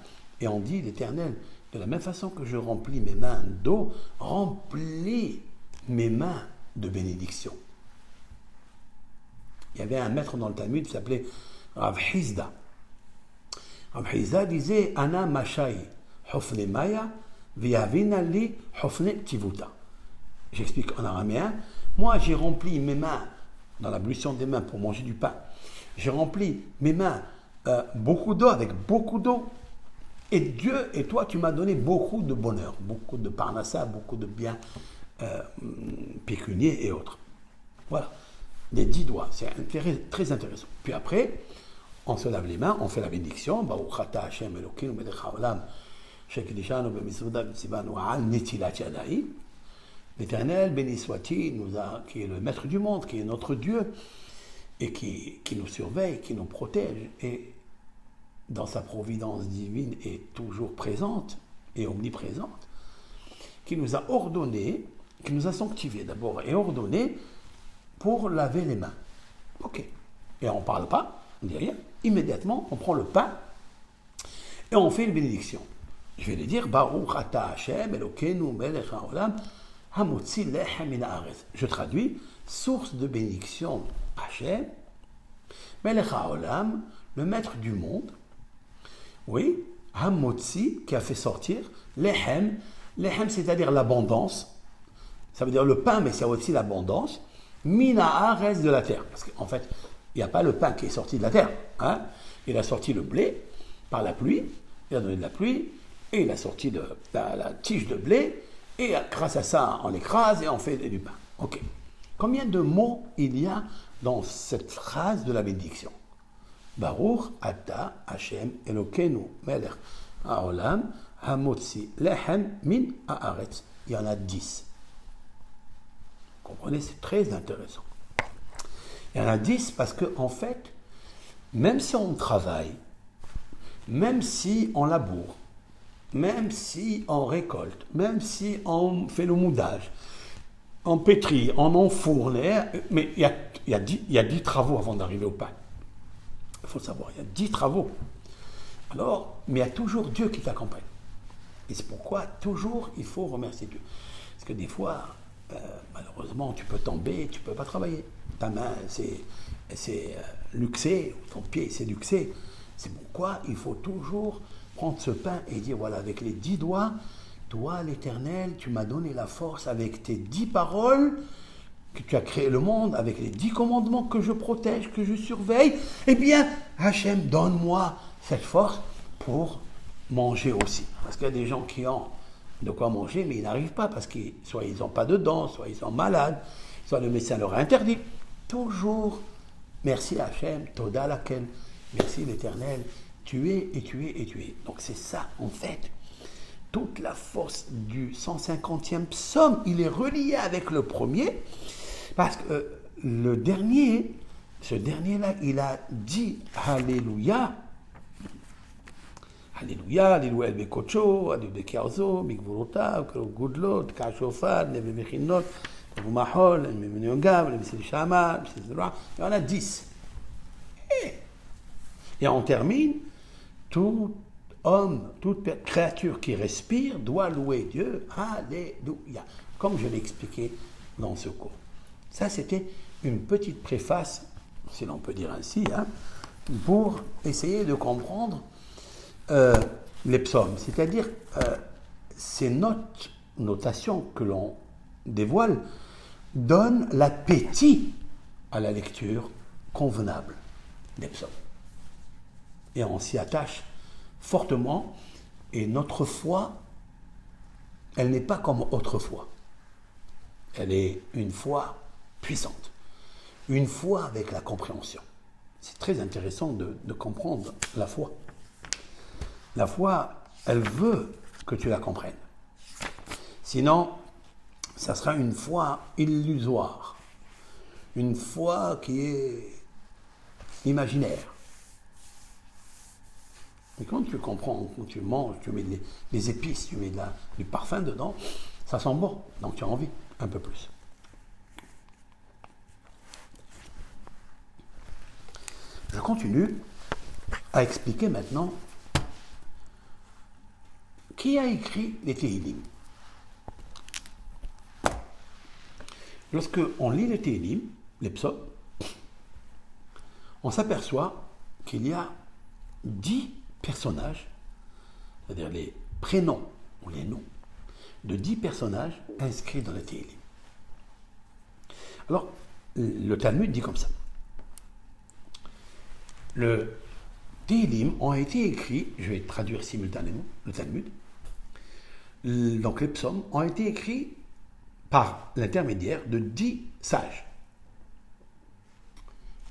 et on dit l'Éternel, de la même façon que je remplis mes mains d'eau, remplis mes mains de bénédiction. Il y avait un maître dans le Talmud qui s'appelait Rav Hizda. Rav Hizda disait Ana Mashai Hofne Maya Viavina li Hofne Tivuta. J'explique en araméen. Moi, j'ai rempli mes mains dans l'ablution des mains pour manger du pain. J'ai rempli mes mains beaucoup d'eau, avec beaucoup d'eau. Et Dieu et toi, tu m'as donné beaucoup de bonheur, beaucoup de parnassa, beaucoup de biens pécuniers et autres. Voilà. Les 10 doigts, c'est très intéressant. Puis après, on se lave les mains, on fait la bénédiction. L'Éternel, béni soit-il, qui est le maître du monde, qui est notre Dieu, et qui nous surveille, qui nous protège, et dans sa providence divine est toujours présente et omniprésente, qui nous a ordonné, qui nous a sanctifié d'abord et ordonné pour laver les mains. Ok. Et on ne parle pas, on ne dit rien. Immédiatement, on prend le pain et on fait une bénédiction. Je vais les dire, Baruch ata Hashem Elokeinu melech haolam hamotzi lechem min haaretz. Je traduis, source de bénédiction Hashem, melech haolam, le maître du monde. Oui, hamotzi, qui a fait sortir lechem, lechem c'est-à-dire l'abondance. Ça veut dire le pain, mais c'est aussi l'abondance. Mina haaretz, de la terre. Parce qu'en fait, il n'y a pas le pain qui est sorti de la terre. Hein? Il a sorti le blé par la pluie, il a donné de la pluie, et il a sorti la tige de blé, et grâce à ça, on l'écrase et on fait du pain. Ok. Combien de mots il y a dans cette phrase de la bénédiction? Baruch ata Hashem Elokeinu melech haolam hamotzi lechem min haaretz. Il y en a 10. Vous comprenez, c'est très intéressant. Il y en a 10 parce que, en fait, même si on travaille, même si on laboure, même si on récolte, même si on fait le moudage, on pétrit, on enfourne, mais il y a 10 travaux avant d'arriver au pain. Il faut le savoir, il y a 10 travaux. Alors, mais il y a toujours Dieu qui t'accompagne. Et c'est pourquoi toujours il faut remercier Dieu. Parce que des fois, malheureusement, tu peux tomber, tu ne peux pas travailler. Ta main, c'est luxé, ton pied, c'est luxé. C'est pourquoi il faut toujours prendre ce pain et dire, voilà, avec les 10 doigts, toi, l'Éternel, tu m'as donné la force avec tes 10 paroles, que tu as créé le monde, avec les 10 commandements que je protège, que je surveille. Eh bien, Hachem, donne-moi cette force pour manger aussi. Parce qu'il y a des gens qui ont de quoi manger, mais ils n'arrivent pas parce que soit ils n'ont pas de dents, soit ils sont malades, soit le médecin leur a interdit. Toujours, merci Hachem, Toda laquelle, merci l'Éternel, tu es et tu es et tu es. Donc c'est ça, en fait, toute la force du 150e psaume, il est relié avec le premier, parce que le dernier, ce dernier-là, il a dit Alléluia. Alléluia, Alléluia el Bekocho, Alléluia Bekiarzo, Mikvurota, Gudlot, Kachofad, Neve Mechinot, Mahol, Menyongav, Messil Shama, il y en a 10. Et on termine, tout homme, toute créature qui respire doit louer Dieu. Alléluia. Comme je l'ai expliqué dans ce cours. Ça, c'était une petite préface, si l'on peut dire ainsi, pour essayer de comprendre les psaumes. C'est-à-dire, ces notations que l'on dévoile donnent l'appétit à la lecture convenable des psaumes. Et on s'y attache fortement, et notre foi, elle n'est pas comme autrefois. Elle est une foi puissante, une foi avec la compréhension. C'est très intéressant de comprendre la foi. La foi, elle veut que tu la comprennes. Sinon, ça sera une foi illusoire, une foi qui est imaginaire. Et quand tu comprends, quand tu manges, tu mets des épices, tu mets du parfum dedans, ça sent bon, donc tu as envie un peu plus. Je continue à expliquer maintenant qui a écrit les Téhilim. Lorsque on lit les Téhilim, les psaumes, on s'aperçoit qu'il y a 10 personnages, c'est-à-dire les prénoms ou les noms de 10 personnages inscrits dans les Téhilim. Alors, le Talmud dit comme ça. Le Téhilim ont été écrits, je vais traduire simultanément le Talmud, donc les psaumes ont été écrits par l'intermédiaire de 10 sages.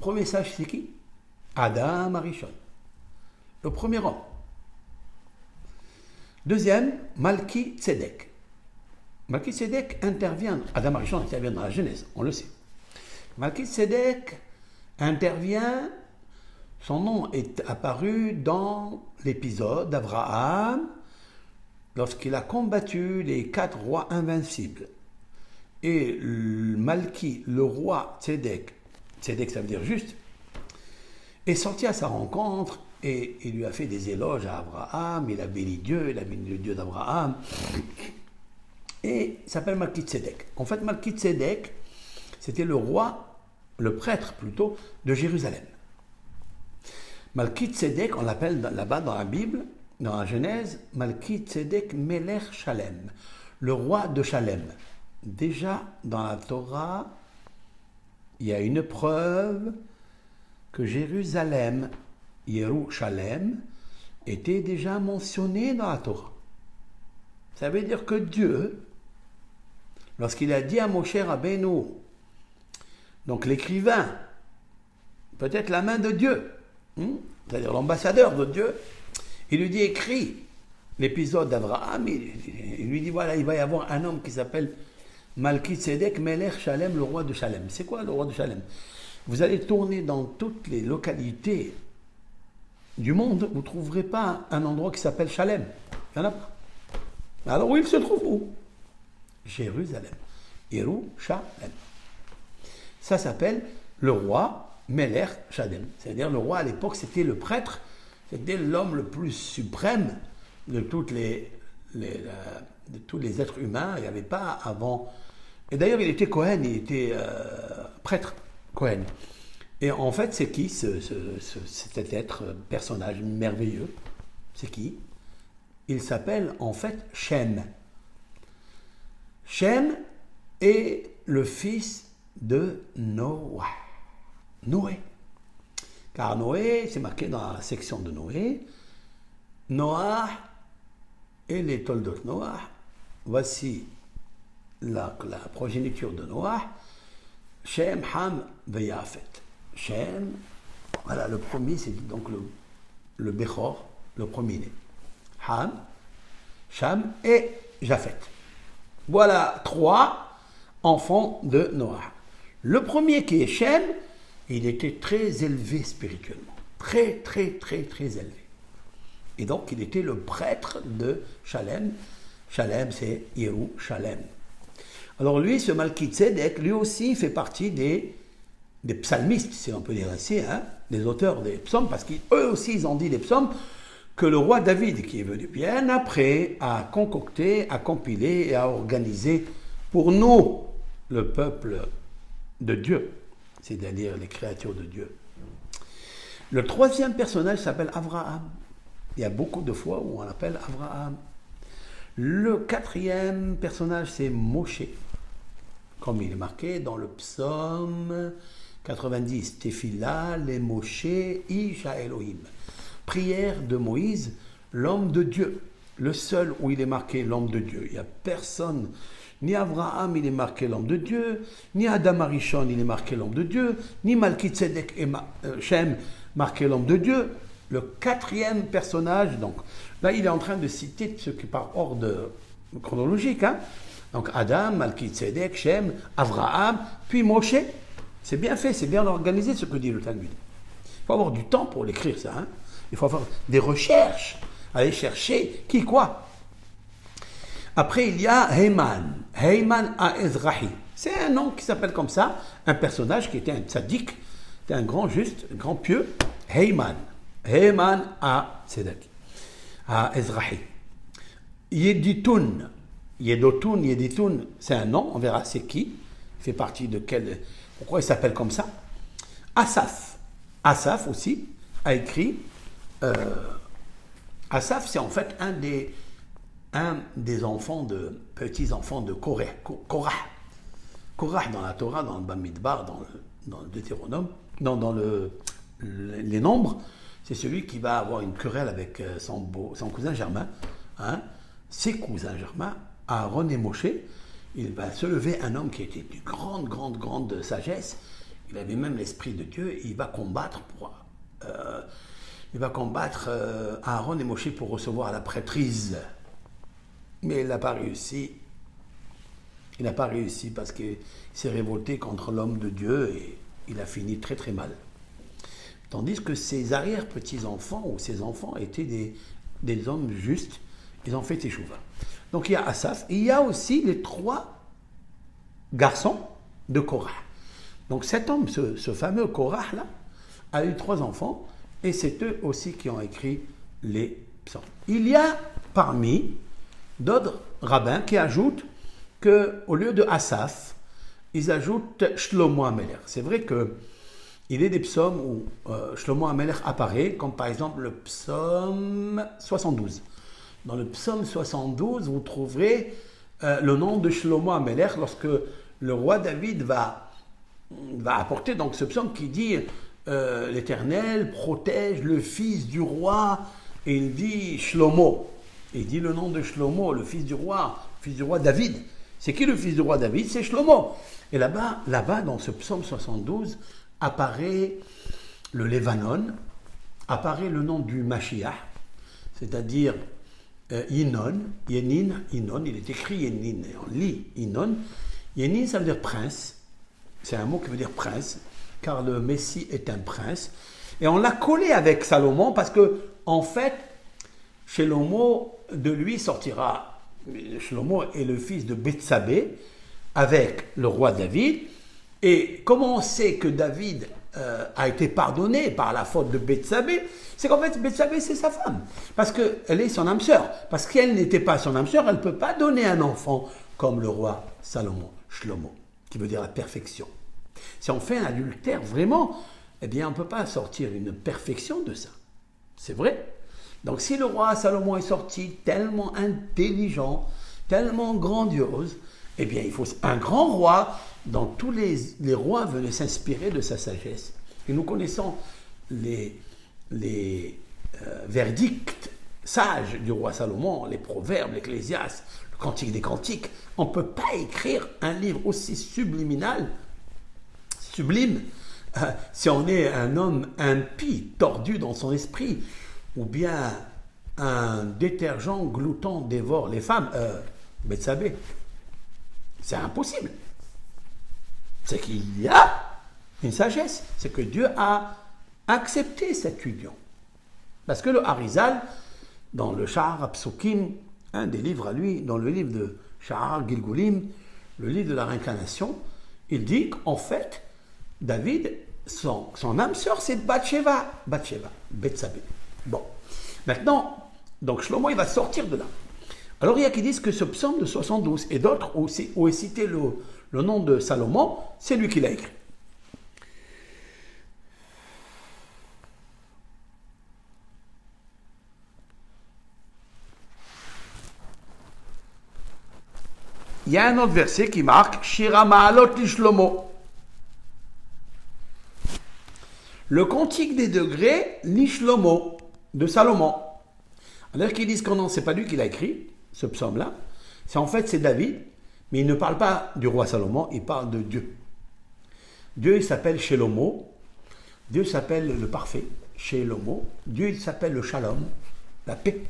Premier sage, c'est qui? Adam Arishon, le premier homme. Deuxième, Malki Tzedek. Malki Tzedek intervient, Adam Arishon intervient dans la Genèse, on le sait. Malki Tzedek intervient, son nom est apparu dans l'épisode d'Abraham, lorsqu'il a combattu les 4 rois invincibles. Et Malki, le roi Tzedek, Tzedek ça veut dire juste, est sorti à sa rencontre et il lui a fait des éloges à Abraham, il a béni Dieu, il a béni le Dieu d'Abraham. Et il s'appelle Malki Tzedek. En fait, Malki Tzedek, c'était le roi, le prêtre plutôt, de Jérusalem. Malki Tzedek, on l'appelle là-bas dans la Bible, dans la Genèse, Malki Tzedek Melech Shalem, le roi de Shalem. Déjà, dans la Torah, il y a une preuve que Jérusalem, Yerushalem, était déjà mentionné dans la Torah. Ça veut dire que Dieu, lorsqu'il a dit à Moshe Rabbeinu, donc l'écrivain, peut-être la main de Dieu, c'est-à-dire l'ambassadeur de Dieu, il lui dit écris l'épisode d'Abraham, il lui dit voilà, il va y avoir un homme qui s'appelle Malki Tzedek Melech Shalem, le roi de Shalem. C'est quoi le roi de Shalem? Vous allez tourner dans toutes les localités du monde, vous ne trouverez pas un endroit qui s'appelle Shalem. Il n'y en a pas. Alors où il se trouve où? Jérusalem. Yerushalem. Ça s'appelle le roi Melech Shalem. C'est-à-dire le roi à l'époque, c'était le prêtre, c'était l'homme le plus suprême de tous les êtres humains. Il n'y avait pas avant Et d'ailleurs, il était Cohen, il était prêtre Cohen. Et en fait, c'est qui cet être, personnage merveilleux? C'est qui? Il s'appelle en fait Shem. Shem est le fils de Noé. Noé. Car Noé, c'est marqué dans la section de Noé, Noah et les Toldot Noah. Voici la progéniture de Noah, Shem, Ham, Veyafet. Shem, voilà, le premier, c'est donc le Bechor, le premier-né. Ham, Sham et Japhet. Voilà 3 enfants de Noah. Le premier qui est Shem, il était très élevé spirituellement. Très, très, très, très élevé. Et donc, il était le prêtre de Shalem. Shalem, c'est Yerushalem. Alors lui, ce Malki-Tzedek, lui aussi fait partie des psalmistes, si on peut dire ainsi, hein, des auteurs des psaumes, parce qu'eux aussi, ils ont dit des psaumes que le roi David, qui est venu bien après, a concocté, a compilé et a organisé pour nous, le peuple de Dieu, c'est-à-dire les créatures de Dieu. Le troisième personnage s'appelle Abraham. Il y a beaucoup de fois où on l'appelle Abraham. Le quatrième personnage, c'est Moshe, comme il est marqué dans le psaume 90, Tefila, les Moshe, Isha Elohim. Prière de Moïse, l'homme de Dieu. Le seul où il est marqué l'homme de Dieu. Il n'y a personne, ni Abraham, il est marqué l'homme de Dieu, ni Adam Arishon, il est marqué l'homme de Dieu, ni Malki-Tzedek et Shem, marqué l'homme de Dieu. Le quatrième personnage, donc, là, il est en train de citer ce qui par ordre chronologique, hein. Donc, Adam, Malki-Tzedek, Shem, Abraham, puis Moshe. C'est bien fait, c'est bien organisé ce que dit le Talmud. Il faut avoir du temps pour l'écrire, ça. Hein. Il faut avoir des recherches, aller chercher qui, quoi. Après, il y a Heyman, Heyman Ezrahi. C'est un nom qui s'appelle comme ça, un personnage qui était un tzaddik, c'était un grand juste, un grand pieux, Heyman. Heyman Tzedek, Ezrahi. Yeditun, Yeditun, c'est un nom, on verra c'est qui, il fait partie de quel, pourquoi il s'appelle comme ça. Asaph aussi a écrit, Asaph c'est en fait un des enfants petits-enfants de Korah. Korah dans la Torah, dans le Bamidbar, dans le Deutéronome, dans les nombres, c'est celui qui va avoir une querelle avec son cousin germain, hein, ses cousins germains, Aaron et Moshe. Il va se lever un homme qui était d'une grande sagesse. Il avait même l'esprit de Dieu. Et il va combattre Aaron et Moshe pour recevoir la prêtrise. Mais il n'a pas réussi. Il n'a pas réussi parce qu'il s'est révolté contre l'homme de Dieu et il a fini très très mal. Tandis que ses arrière-petits-enfants ou ses enfants étaient des hommes justes, ils ont fait teshuva. Donc il y a Asaph, et il y a aussi les 3 garçons de Korah. Donc cet homme, ce fameux Korah là, a eu 3 enfants, et c'est eux aussi qui ont écrit les psaumes. Il y a parmi d'autres rabbins qui ajoutent qu'au lieu de Asaph, ils ajoutent Shlomo HaMelech. C'est vrai que il y a des psaumes où Shlomo HaMelech apparaît, comme par exemple le psaume 72. Dans le psaume 72, vous trouverez le nom de Shlomo HaMelech lorsque le roi David va apporter donc ce psaume qui dit l'Éternel protège le fils du roi, et il dit Shlomo. Et il dit le nom de Shlomo, le fils du roi David. C'est qui le fils du roi David? C'est Shlomo. Et là-bas, dans ce psaume 72, apparaît le Lévanon, apparaît le nom du Mashiach, c'est-à-dire Yenin, Inon, il est écrit Yenin, on lit Inon. Yenin, ça veut dire prince, c'est un mot qui veut dire prince, car le Messie est un prince. Et on l'a collé avec Salomon parce que, en fait, Shlomo, de lui sortira, Shlomo est le fils de Bethsabée, avec le roi David. Et comment on sait que David a été pardonné par la faute de Bethsabée? C'est qu'en fait, Bethsabée, c'est sa femme. Parce qu'elle est son âme sœur. Parce qu'elle n'était pas son âme sœur, elle ne peut pas donner un enfant comme le roi Salomon. Shlomo, qui veut dire la perfection. Si on fait un adultère vraiment, eh bien on ne peut pas sortir une perfection de ça. C'est vrai. Donc si le roi Salomon est sorti tellement intelligent, tellement grandiose, eh bien il faut un grand roi dont tous les rois venaient s'inspirer de sa sagesse. Et nous connaissons les verdicts sages du roi Salomon, les proverbes, l'Ecclésiaste, le Cantique des Cantiques. On ne peut pas écrire un livre aussi subliminal, sublime, si on est un homme impie, tordu dans son esprit, ou bien un détergent glouton dévore les femmes, Bethsabée. C'est impossible. C'est qu'il y a une sagesse. C'est que Dieu a accepté cette union. Parce que le Harizal, dans le Sha'ar HaPsukim, un des livres à lui, dans le livre de Sha'ar Gilgulim, le livre de la réincarnation, il dit qu'en fait, David, son âme sœur, c'est Bathsheba, Bethsabée. Bon, maintenant, donc Shlomo, il va sortir de là. Alors il y a qui disent que ce psaume de 72 et d'autres où est cité le nom de Salomon, c'est lui qui l'a écrit. Il y a un autre verset qui marque Shira Ma'alot li Shlomo. Le cantique des degrés li Shlomo de Salomon. Alors qu'ils disent que non, c'est pas lui qui l'a écrit, ce psaume-là. C'est David, mais il ne parle pas du roi Salomon, il parle de Dieu. Dieu, il s'appelle Shelomo. Dieu s'appelle le parfait, Shelomo. Dieu, il s'appelle le Shalom, la paix.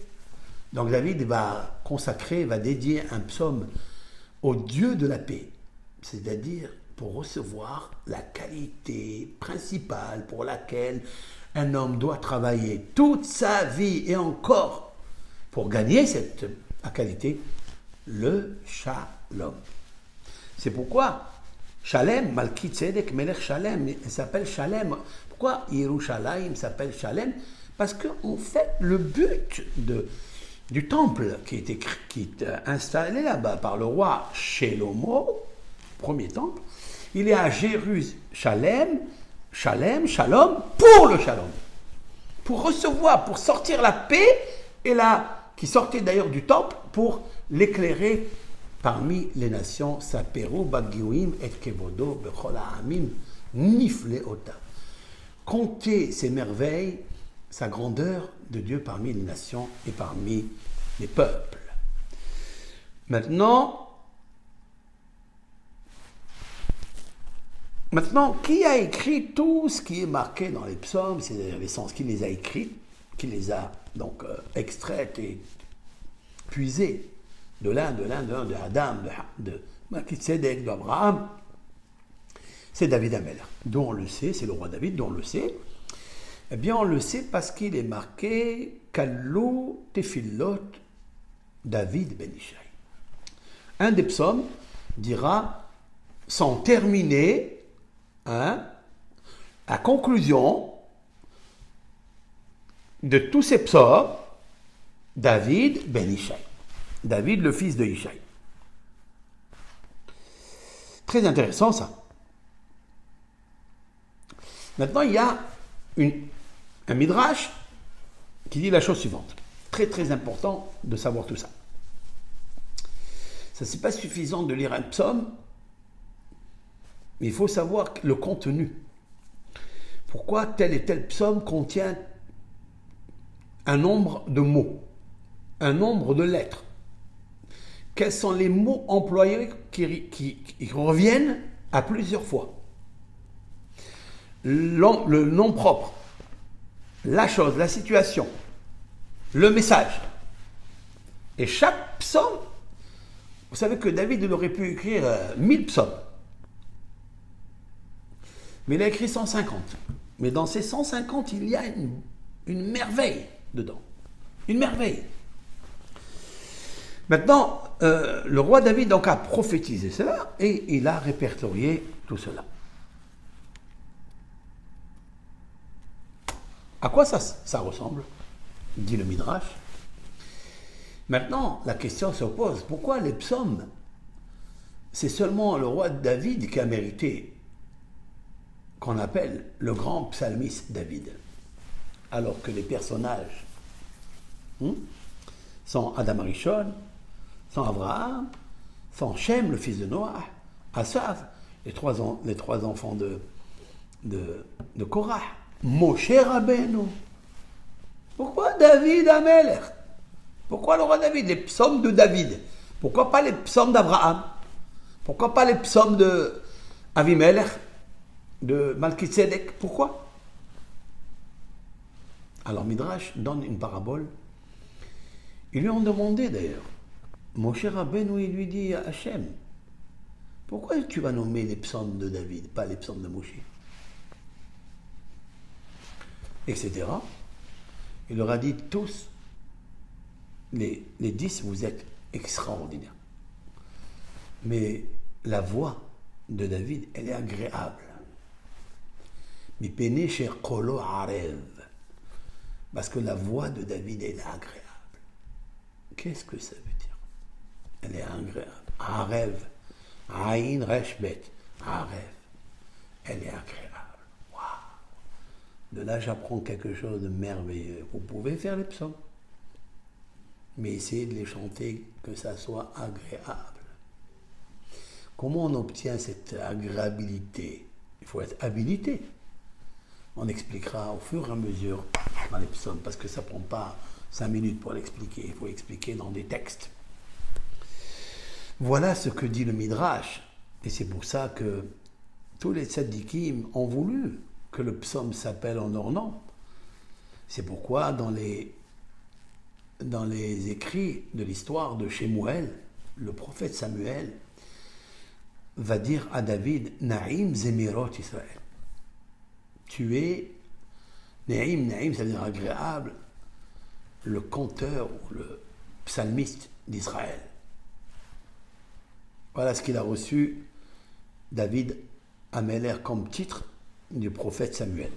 Donc David va consacrer, va dédier un psaume au Dieu de la paix, c'est-à-dire pour recevoir la qualité principale pour laquelle un homme doit travailler toute sa vie et encore pour gagner cette qualité, le Shalom. C'est pourquoi Shalem, Malki Tzedek, Melech Shalem, il s'appelle Shalem. Pourquoi Yerushalayim s'appelle Shalem? Parce qu'en fait, le but du temple qui est installé là-bas par le roi Shelomo, premier temple, il est à Jérusalem, Shalom, pour le Shalom. Pour recevoir, pour sortir la paix, et qui sortait d'ailleurs du temple, pour l'éclairer parmi les nations. Saperu Bagiuim et Kevodo Bechol Ha'amim Nifleota. Comptez ses merveilles, sa grandeur de Dieu parmi les nations et parmi les peuples. Maintenant, qui a écrit tout ce qui est marqué dans les psaumes, c'est-à-dire les sens, qui les a écrits, qui les a donc extraites et puisées de Adam, de Melchizedek, d'Abraham, c'est David Amelech, dont on le sait, c'est le roi David, dont on le sait. Eh bien, on le sait parce qu'il est marqué Kallou Tefillot David Ben Ishai. Un des psaumes dira, sans terminer, la conclusion de tous ces psaumes, David Ben Ishai. David, le fils de Ishai. Très intéressant ça. Maintenant, il y a un midrash qui dit la chose suivante. Très très important de savoir tout ça. Ça, c'est pas suffisant de lire un psaume, mais il faut savoir le contenu. Pourquoi tel et tel psaume contient un nombre de mots, un nombre de lettres. Quels sont les mots employés qui reviennent à plusieurs fois? Le nom propre, la chose, la situation, le message. Et chaque psaume, vous savez que David il aurait pu écrire 1000 psaumes. Mais il a écrit 150. Mais dans ces 150, il y a une merveille dedans. Une merveille. Maintenant, le roi David donc a prophétisé cela et il a répertorié tout cela. À quoi ça ressemble? Dit le Midrash. Maintenant, la question se pose, pourquoi les psaumes c'est seulement le roi David qui a mérité qu'on appelle le grand psalmiste David. Alors que les personnages sont Adam Arishon, sont Abraham, sont Shem, le fils de Noah, Asaph, les trois enfants de Korah, Moshe Rabbeinu. Pourquoi David Amelech? Pourquoi le roi David? Les psaumes de David. Pourquoi pas les psaumes d'Abraham? Pourquoi pas les psaumes de Avimelech, de Malkitzedek? Pourquoi? Alors Midrash donne une parabole. Ils lui ont demandé d'ailleurs. Moshe Rabbeinu, il lui dit à Hachem, pourquoi tu vas nommer les psaumes de David, pas les psaumes de Moshe? Etc. Il leur a dit tous, les 10, vous êtes extraordinaires. Mais la voix de David, elle est agréable. Parce que la voix de David, elle est agréable. Qu'est-ce que ça veut dire? Elle est agréable. Arev. Aïn Reshbet. Arev. Elle est agréable. Waouh! De là, j'apprends quelque chose de merveilleux. Vous pouvez faire les psaumes, mais essayez de les chanter que ça soit agréable. Comment on obtient cette agréabilité? Il faut être habilité. On expliquera au fur et à mesure dans les psaumes, parce que ça ne prend pas 5 minutes pour l'expliquer. Il faut expliquer dans des textes. Voilà ce que dit le Midrash. Et c'est pour ça que tous les tzadikim ont voulu que le psaume s'appelle en leur nom. C'est pourquoi dans les écrits de l'histoire de Shemuel, le prophète Samuel va dire à David, Naïm Zemirot Israël. Tu es Naïm, ça veut dire agréable, le conteur ou le psalmiste d'Israël. Voilà ce qu'il a reçu, David Améler, comme titre du prophète Samuel.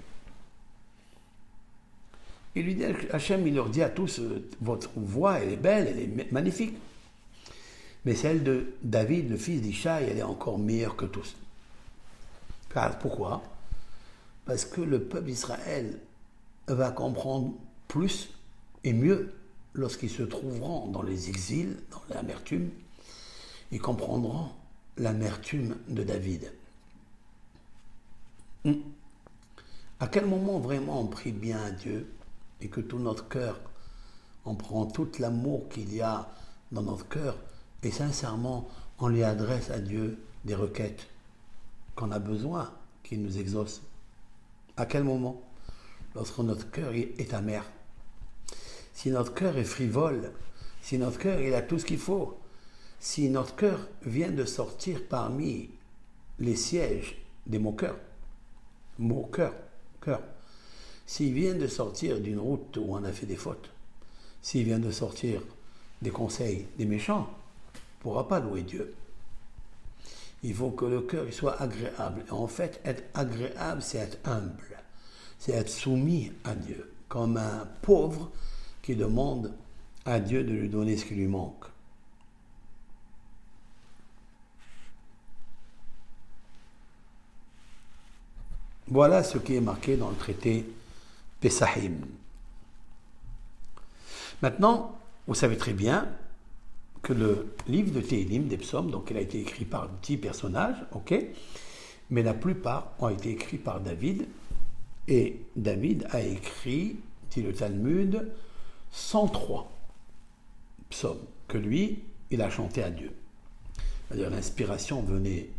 Il lui dit, Hachem, il leur dit à tous, votre voix, elle est belle, elle est magnifique. Mais celle de David, le fils d'Ishaï, elle est encore meilleure que tous. Pourquoi? Parce que le peuple d'Israël va comprendre plus et mieux lorsqu'ils se trouveront dans les exils, dans l'amertume. Ils comprendront l'amertume de David. À quel moment vraiment on prie bien à Dieu et que tout notre cœur, on prend tout l'amour qu'il y a dans notre cœur et sincèrement on lui adresse à Dieu des requêtes qu'on a besoin qu'il nous exauce? À quel moment? Lorsque notre cœur est amer. Si notre cœur est frivole, si notre cœur il a tout ce qu'il faut, si notre cœur vient de sortir parmi les sièges des moqueurs, cœur, s'il vient de sortir d'une route où on a fait des fautes, s'il vient de sortir des conseils des méchants, on ne pourra pas louer Dieu. Il faut que le cœur soit agréable. Et en fait, être agréable, c'est être humble, c'est être soumis à Dieu, comme un pauvre qui demande à Dieu de lui donner ce qui lui manque. Voilà ce qui est marqué dans le traité Pesachim. Maintenant, vous savez très bien que le livre de Télim, des psaumes, donc il a été écrit par 10 personnages, ok, mais la plupart ont été écrits par David, et David a écrit, dit le Talmud, 103 psaumes que lui, il a chanté à Dieu. C'est-à-dire l'inspiration venait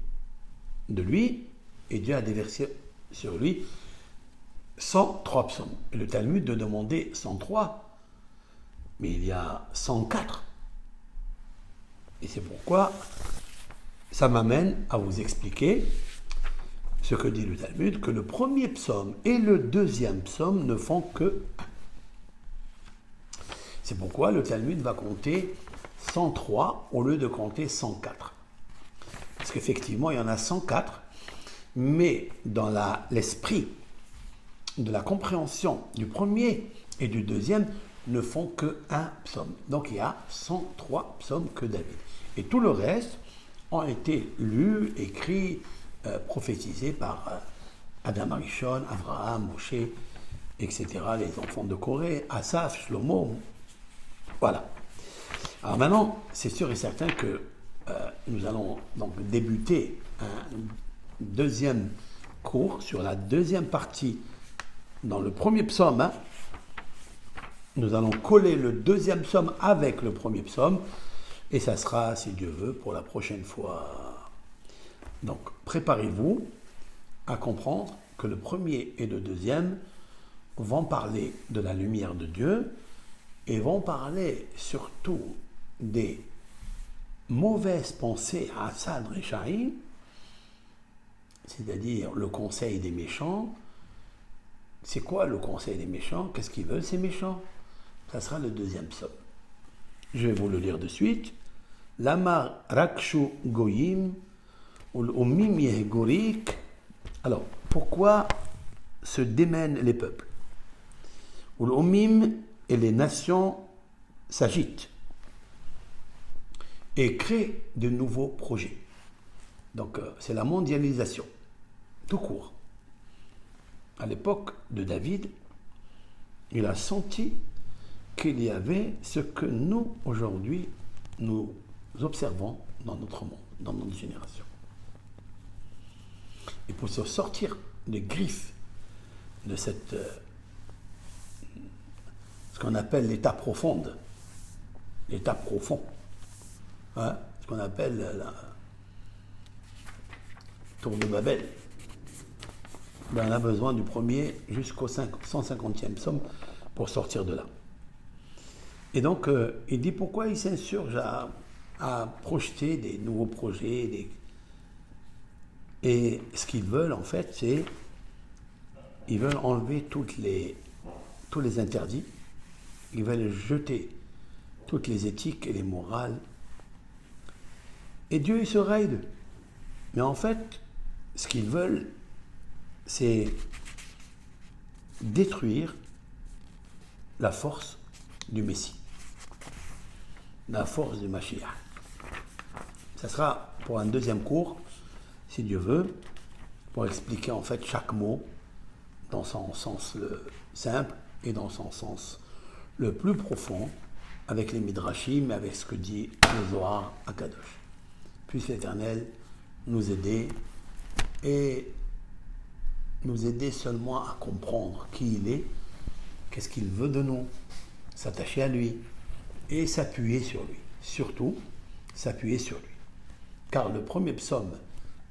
de lui, et Dieu a déversé sur lui 103 psaumes. Et le Talmud de demander 103, mais il y a 104. Et c'est pourquoi ça m'amène à vous expliquer ce que dit le Talmud, que le premier psaume et le deuxième psaume ne font que 1. C'est pourquoi le Talmud va compter 103 au lieu de compter 104. Parce qu'effectivement, il y en a 104, mais dans l'esprit de la compréhension du premier et du deuxième ne font que 1 psaume. Donc il y a 103 psaumes que David. Et tout le reste ont été lus, écrits, prophétisés par Adam Arishon, Abraham, Moshe, etc., les enfants de Corée, Asaph, Shlomo. Voilà. Alors maintenant, c'est sûr et certain que nous allons donc débuter un deuxième cours sur la deuxième partie dans le premier psaume. Hein. Nous allons coller le deuxième psaume avec le premier psaume et ça sera, si Dieu veut, pour la prochaine fois. Donc, préparez-vous à comprendre que le premier et le deuxième vont parler de la lumière de Dieu et vont parler surtout des mauvaises pensées à Assad Rechaïm, c'est-à-dire le conseil des méchants. C'est quoi le conseil des méchants? Qu'est-ce qu'ils veulent ces méchants? Ça sera le deuxième psaume. Je vais vous le lire de suite. Lama rakshu goyim ul-umim yegorik. Alors, pourquoi se démènent les peuples? Ul-umim et les nations s'agitent et créent de nouveaux projets. Donc, c'est la mondialisation, tout court. À l'époque de David, il a senti qu'il y avait ce que nous, aujourd'hui, nous observons dans notre monde, dans notre génération. Et pour se sortir des griffes de cette, ce qu'on appelle l'état profond, hein, ce qu'on appelle la tour de Babel, ben on a besoin du premier jusqu'au 150e psaume pour sortir de là. Et donc, il dit pourquoi il s'insurge à projeter des nouveaux projets. Et ce qu'ils veulent, en fait, c'est ils veulent enlever tous les interdits. Ils veulent jeter toutes les éthiques et les morales. Et Dieu, il se raide. Mais en fait, ce qu'ils veulent, c'est détruire la force du Messie, la force du Mashiach. Ça sera pour un deuxième cours, si Dieu veut, pour expliquer en fait chaque mot dans son sens le simple et dans son sens le plus profond, avec les Midrashim, avec ce que dit le Zohar à Kadosh. Puisse l'Éternel nous aider et nous aider seulement à comprendre qui il est, qu'est-ce qu'il veut de nous, s'attacher à lui et s'appuyer sur lui. Surtout, s'appuyer sur lui. Car le premier psaume,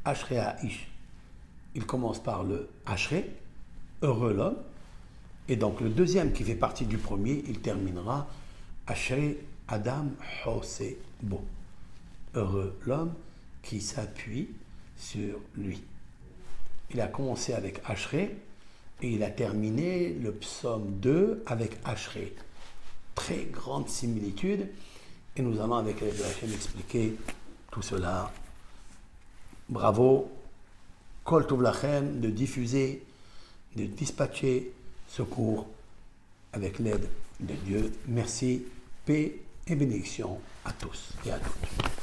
Ashrei Ha'ish, il commence par le Ashrei, heureux l'homme, et donc le deuxième qui fait partie du premier, il terminera Ashrei Adam Hoseh Bo, heureux l'homme qui s'appuie sur lui. Il a commencé avec Ashrei et il a terminé le psaume 2 avec Ashrei. Très grande similitude et nous allons avec les Hachem expliquer tout cela. Bravo, Kol Tov Lachem, de diffuser, de dispatcher ce cours avec l'aide de Dieu. Merci, paix et bénédiction à tous et à toutes.